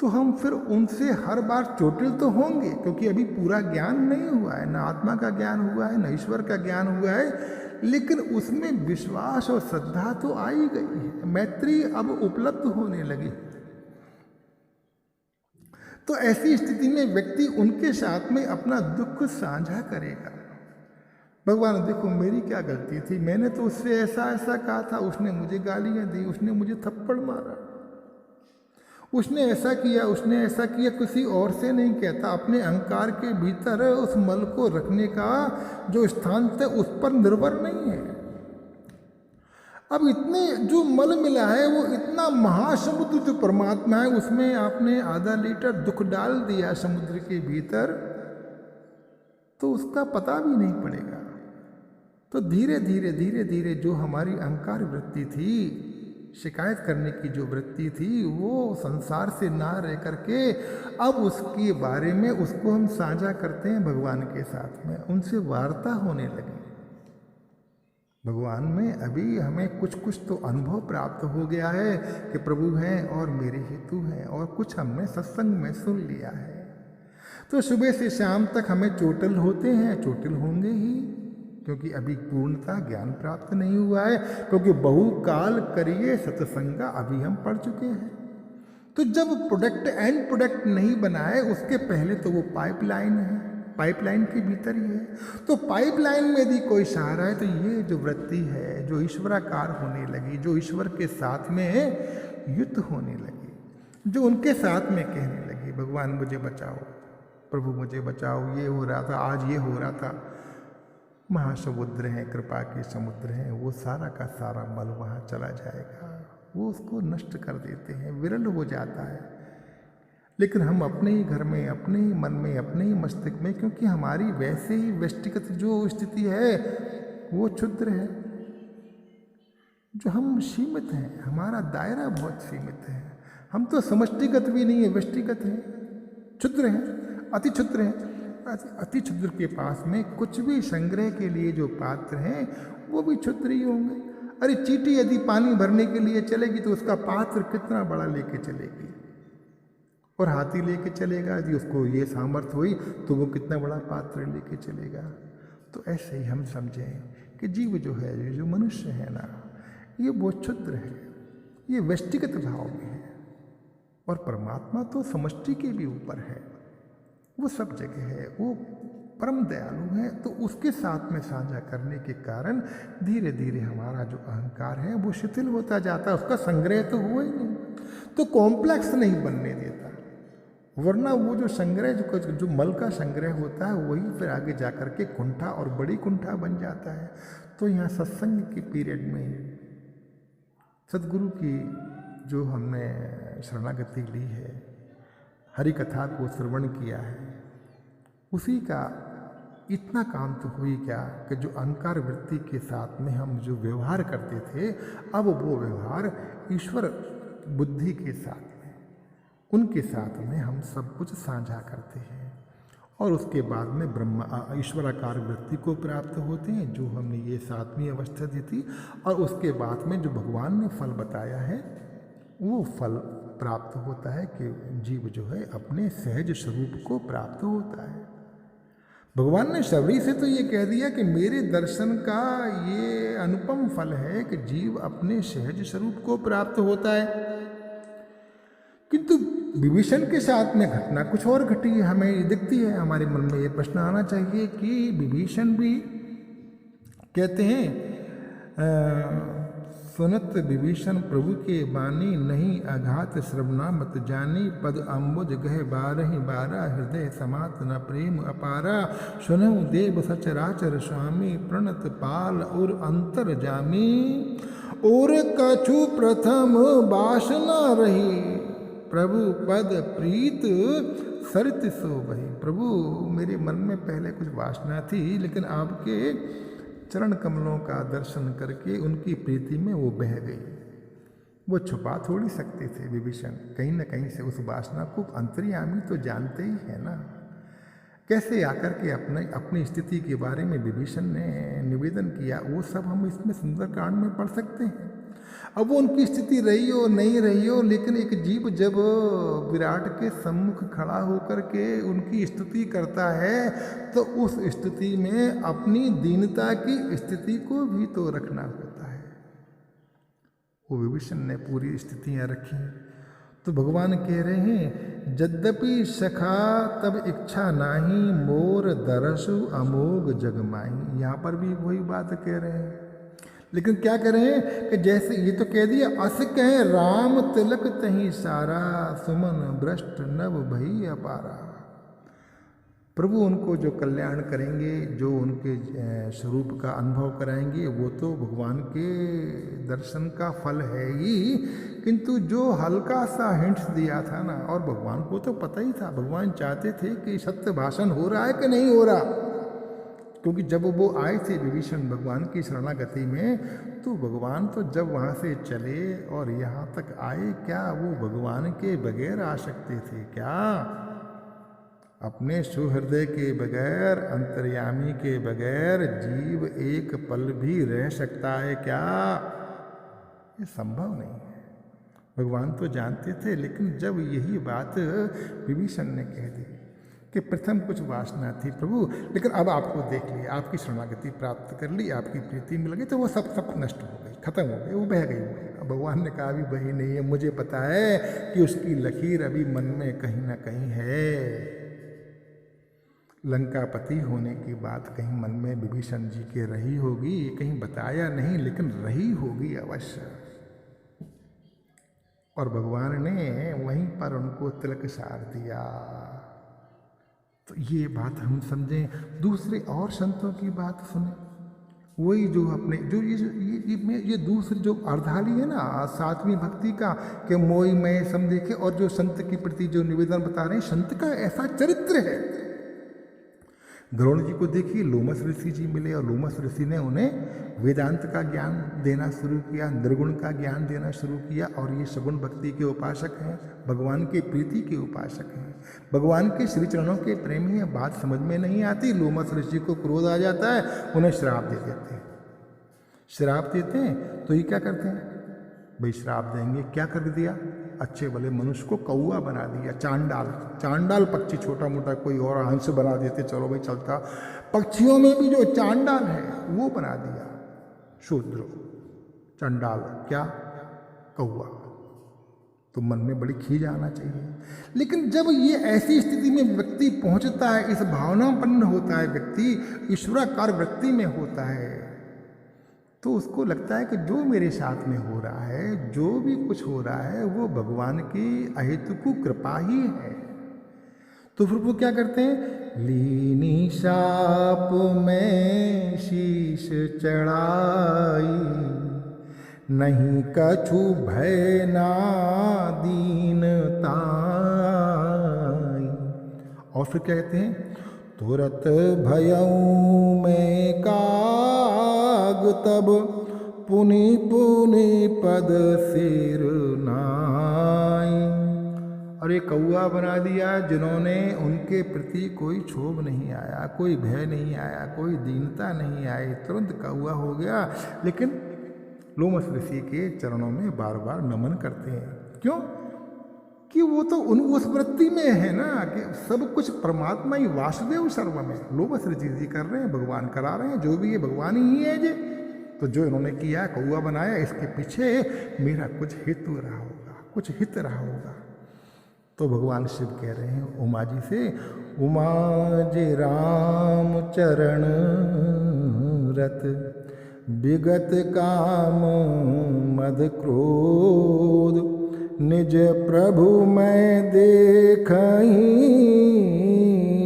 तो हम फिर उनसे हर बार चोटिल तो होंगे, क्योंकि अभी पूरा ज्ञान नहीं हुआ है, न आत्मा का ज्ञान हुआ है, न ईश्वर का ज्ञान हुआ है, लेकिन उसमें विश्वास और श्रद्धा तो आ ही गई है, मैत्री अब उपलब्ध होने लगी। तो ऐसी स्थिति में व्यक्ति उनके साथ में अपना दुख साझा करेगा। भगवान देखो मेरी क्या गलती थी, मैंने तो उससे ऐसा ऐसा कहा था, उसने मुझे गालियां दी, उसने मुझे थप्पड़ मारा, उसने ऐसा किया, उसने ऐसा किया, किसी और से नहीं कहता, अपने अहंकार के भीतर उस मल को रखने का जो स्थान था उस पर निर्भर नहीं है। अब इतने जो मल मिला है वो इतना महासमुद्र जो परमात्मा है, उसमें आपने आधा लीटर दुख डाल दिया समुद्र के भीतर, तो उसका पता भी नहीं पड़ेगा। तो धीरे धीरे धीरे धीरे जो हमारी अहंकार वृत्ति थी, शिकायत करने की जो वृत्ति थी, वो संसार से ना रह करके अब उसके बारे में उसको हम साझा करते हैं भगवान के साथ में, उनसे वार्ता होने लगी। भगवान में अभी हमें कुछ कुछ तो अनुभव प्राप्त हो गया है कि प्रभु हैं और मेरे हेतु हैं, और कुछ हमने सत्संग में सुन लिया है। तो सुबह से शाम तक हमें चोटिल होते हैं, चोटिल होंगे ही, क्योंकि अभी पूर्णता ज्ञान प्राप्त नहीं हुआ है, क्योंकि बहुकाल करिए सत्संगा अभी हम पढ़ चुके हैं। तो जब प्रोडक्ट एंड प्रोडक्ट नहीं बना है, उसके पहले तो वो पाइपलाइन है, पाइपलाइन के भीतर ही है। तो पाइपलाइन में यदि कोई सहारा है, तो ये जो वृत्ति है जो ईश्वराकार होने लगी, जो ईश्वर के साथ में युद्ध होने लगी, जो उनके साथ में कहने लगी भगवान मुझे बचाओ, प्रभु मुझे बचाओ, ये हो रहा था, आज ये हो रहा था। महासमुद्र हैं, कृपा के समुद्र हैं, वो सारा का सारा मल वहाँ चला जाएगा, वो उसको नष्ट कर देते हैं, विरल हो जाता है। लेकिन हम अपने ही घर में, अपने ही मन में, अपने ही मस्तिष्क में, क्योंकि हमारी वैसे ही व्यष्टिगत जो स्थिति है वो क्षुद्र है, जो हम सीमित हैं, हमारा दायरा बहुत सीमित है, हम तो समष्टिगत भी नहीं है, व्यष्टिगत है, क्षुद्र हैं, अति क्षुद्र हैं। अति क्षुद्र के पास में कुछ भी संग्रह के लिए जो पात्र हैं वो भी क्षुद्र ही होंगे। अरे चींटी यदि पानी भरने के लिए चलेगी तो उसका पात्र कितना बड़ा लेके चलेगी, और हाथी लेके चलेगा, यदि उसको ये सामर्थ्य हुई तो वो कितना बड़ा पात्र लेके चलेगा। तो ऐसे ही हम समझें कि जीव जो है, ये जो मनुष्य है ना, ये बहुत क्षुद्र है, ये व्यष्टिगत भाव में है, और परमात्मा तो समष्टि के भी ऊपर है, वो सब जगह है, वो परम दयालु है। तो उसके साथ में साझा करने के कारण धीरे धीरे हमारा जो अहंकार है वो शिथिल होता जाता है, उसका संग्रह तो हुआ ही नहीं, तो कॉम्प्लेक्स नहीं बनने देता, वरना वो जो संग्रह जो मल का संग्रह होता है वही फिर आगे जा कर के कुंठा और बड़ी कुंठा बन जाता है। तो यहाँ सत्संग के पीरियड में सदगुरु की जो हमने शरणागति ली है, हरि कथा को श्रवण किया है, उसी का इतना काम तो हुई क्या कि जो अहंकार वृत्ति के साथ में हम जो व्यवहार करते थे, अब वो व्यवहार ईश्वर बुद्धि के साथ में, उनके साथ में हम सब कुछ साझा करते हैं, और उसके बाद में ब्रह्म ईश्वराकार वृत्ति को प्राप्त होते हैं, जो हमने ये 7वीं अवस्था दी थी। और उसके बाद में जो भगवान ने फल बताया है वो फल प्राप्त होता है कि जीव जो है अपने सहज स्वरूप को प्राप्त होता है। भगवान ने शबरी से तो ये कह दिया कि मेरे दर्शन का ये अनुपम फल है कि जीव अपने सहज स्वरूप को प्राप्त होता है, किंतु विभीषण के साथ में घटना कुछ और घटी है। हमें दिखती है, हमारे मन में ये प्रश्न आना चाहिए कि विभीषण भी कहते हैं सुनत विभीषण प्रभु के बानी, नहीं अघात श्रवणा मत जानी, पद अम्बुज गह बारहि बारा, हृदय समात न प्रेम अपारा, सुनहु देव सचराचर स्वामी, प्रणत पाल और अंतर जामी, और कछु प्रथम वासना रही, प्रभु पद प्रीत सरित सो बही। प्रभु मेरे मन में पहले कुछ वासना थी, लेकिन आपके चरण कमलों का दर्शन करके उनकी प्रीति में वो बह गई। वो छुपा थोड़ी सकते थे विभीषण, कहीं न कहीं से उस वासना को अंतर्यामी तो जानते ही है ना। कैसे आकर के अपनी स्थिति के बारे में विभीषण ने निवेदन किया, वो सब हम इसमें सुंदरकांड में पढ़ सकते हैं। अब वो उनकी स्थिति रही हो नहीं रही हो, लेकिन एक जीव जब विराट के सम्मुख खड़ा होकर के उनकी स्तुति करता है, तो उस स्थिति में अपनी दीनता की स्थिति को भी तो रखना होता है। वो विभीषण ने पूरी स्थितियां रखी। तो भगवान कह रहे हैं, यद्यपि सखा तब इच्छा नाही, मोर दरसु अमोघ जगमाही। यहाँ पर भी वही बात कह रहे हैं, लेकिन क्या करें कि जैसे ये तो कह दिया, अस कहें राम तिलक तही सारा, सुमन भ्रष्ट नव भई अपारा। प्रभु उनको जो कल्याण करेंगे, जो उनके स्वरूप का अनुभव कराएंगे, वो तो भगवान के दर्शन का फल है ही, किंतु जो हल्का सा हिंट्स दिया था ना, और भगवान को तो पता ही था, भगवान चाहते थे कि सत्य भाषण हो रहा है कि नहीं हो रहा। क्योंकि जब वो आए थे विभीषण भगवान की शरणागति में, तो भगवान तो जब वहाँ से चले और यहाँ तक आए, क्या वो भगवान के बगैर आ सकते थे क्या? अपने सुहृदय के बगैर, अंतर्यामी के बगैर जीव एक पल भी रह सकता है क्या? ये संभव नहीं है। भगवान तो जानते थे, लेकिन जब यही बात विभीषण ने कह दी कि प्रथम कुछ वासना थी प्रभु, लेकिन अब आपको देख लिया, आपकी शरणागति प्राप्त कर ली, आपकी प्रीति मिल गई, तो वो सब नष्ट हो गई, खत्म हो गई, वो बह गई। अब भगवान ने कहा अभी बही नहीं है, मुझे पता है कि उसकी लकीर अभी मन में कहीं ना कहीं है। लंकापति होने की बात कहीं मन में विभीषण जी के रही होगी, कहीं बताया नहीं, लेकिन रही होगी अवश्य। और भगवान ने वहीं पर उनको तिलक सार दिया। तो ये बात हम समझें। दूसरे और संतों की बात सुने, वही जो अपने जो ये दूसरी जो अर्धाली है ना, सातवीं भक्ति का, कि मोई मैं सम देखे, और जो संत के प्रति जो निवेदन बता रहे हैं, संत का ऐसा चरित्र है। गरुड़ जी को देखिए, लोमस ऋषि जी मिले और लोमस ऋषि ने उन्हें वेदांत का ज्ञान देना शुरू किया, निर्गुण का ज्ञान देना शुरू किया, और ये सगुण भक्ति के उपासक हैं, भगवान के प्रीति के उपासक हैं, भगवान के श्री चरणों के प्रेमी हैं। बात समझ में नहीं आती, लोमस ऋषि को क्रोध आ जाता है, उन्हें श्राप दे देते हैं। श्राप देते हैं तो ये क्या करते हैं, भाई श्राप देंगे, क्या कर दिया, अच्छे भले मनुष्य को कौआ बना दिया, चांडाल पक्षी, छोटा मोटा कोई और हंस बना देते, चलो भाई चलता। पक्षियों में भी जो चांडाल है वो बना दिया, शूद्र चंडाल, क्या, कौआ। तो मन में बड़ी खीज आना चाहिए। लेकिन जब ये ऐसी स्थिति में व्यक्ति पहुंचता है, इस भावनापन्न होता है व्यक्ति, ईश्वराकार वृत्ति में होता है, तो उसको लगता है कि जो मेरे साथ में हो रहा है, जो भी कुछ हो रहा है, वो भगवान की अहेतुक कृपा ही है। तो फिर वो क्या करते हैं, लीनी शाप में शीश चढ़ाई, नहीं कछु भय ना दीनताई। और फिर क्या कहते हैं, तुरत भयऊ में काग, तब पुनि पुनि पद सिर नाई। और एक कौआ बना दिया जिन्होंने उनके प्रति कोई क्षोभ नहीं आया, कोई भय नहीं आया, कोई दीनता नहीं आई, तुरंत कौआ हो गया। लेकिन लोमस ऋषि के चरणों में बार बार नमन करते हैं। क्यों? कि वो तो उस वृत्ति में है ना, कि सब कुछ परमात्मा ही, वासुदेव सर्व में। लोमस ऋषि जी कर रहे हैं, भगवान करा रहे हैं, जो भी ये भगवान ही है जे। तो जो इन्होंने किया, कौआ बनाया, इसके पीछे मेरा कुछ हेतु रहा होगा, कुछ हित रहा होगा। तो भगवान शिव कह रहे हैं उमा जी से, उमा जे राम चरण रत, विगत काम मद क्रोध, निज प्रभु मैं देखहीं,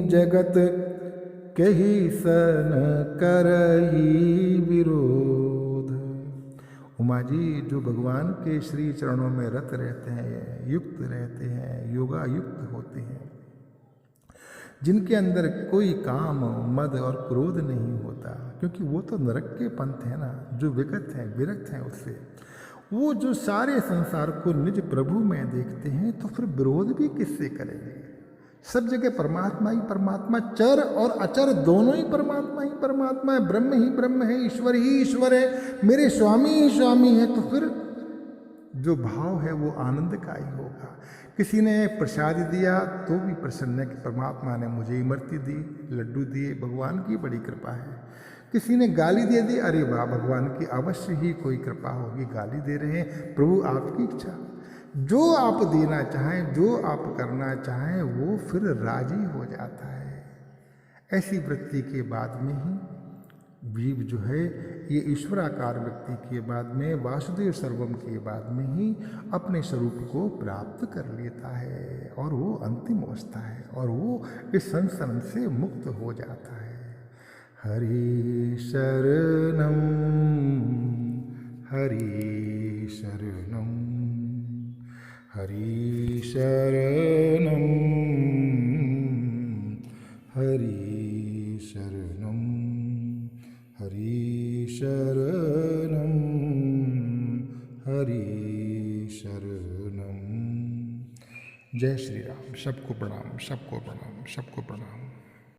जगत कही सन करही विरोध। उमा जी जो भगवान के श्री चरणों में रत रहते हैं, युक्त रहते हैं, योगा युक्त होते हैं, जिनके अंदर कोई काम मद और क्रोध नहीं होता, क्योंकि वो तो नरक के पंथ है ना, जो विगत हैं, विरक्त हैं उससे, वो जो सारे संसार को निज प्रभु में देखते हैं, तो फिर विरोध भी किससे करेंगे। सब जगह परमात्मा ही परमात्मा, चर और अचर दोनों ही परमात्मा ही परमात्मा है, ब्रह्म ही ब्रह्म है, ईश्वर ही ईश्वर है, मेरे स्वामी ही स्वामी है। तो फिर जो भाव है वो आनंद का ही होगा। किसी ने प्रसाद दिया तो भी प्रसन्न है कि परमात्मा ने मुझे इमरती दी, लड्डू दिए, भगवान की बड़ी कृपा है। किसी ने गाली दे दी, अरे वाह भगवान की अवश्य ही कोई कृपा होगी, गाली दे रहे हैं, प्रभु आपकी इच्छा। जो आप देना चाहें, जो आप करना चाहें, वो फिर राजी हो जाता है। ऐसी वृत्ति के बाद में ही जीव जो है ये ईश्वराकार व्यक्ति के बाद में, वासुदेव सर्वम के बाद में ही अपने स्वरूप को प्राप्त कर लेता है, और वो अंतिम अवस्था है, और वो इस संसार से मुक्त हो जाता है। हरि शरणम हरि शरणम हरि शरणम हरि शरणम हरि शरणम हरि शरणम। जय श्री राम। सबको प्रणाम, सबको प्रणाम, सबको प्रणाम।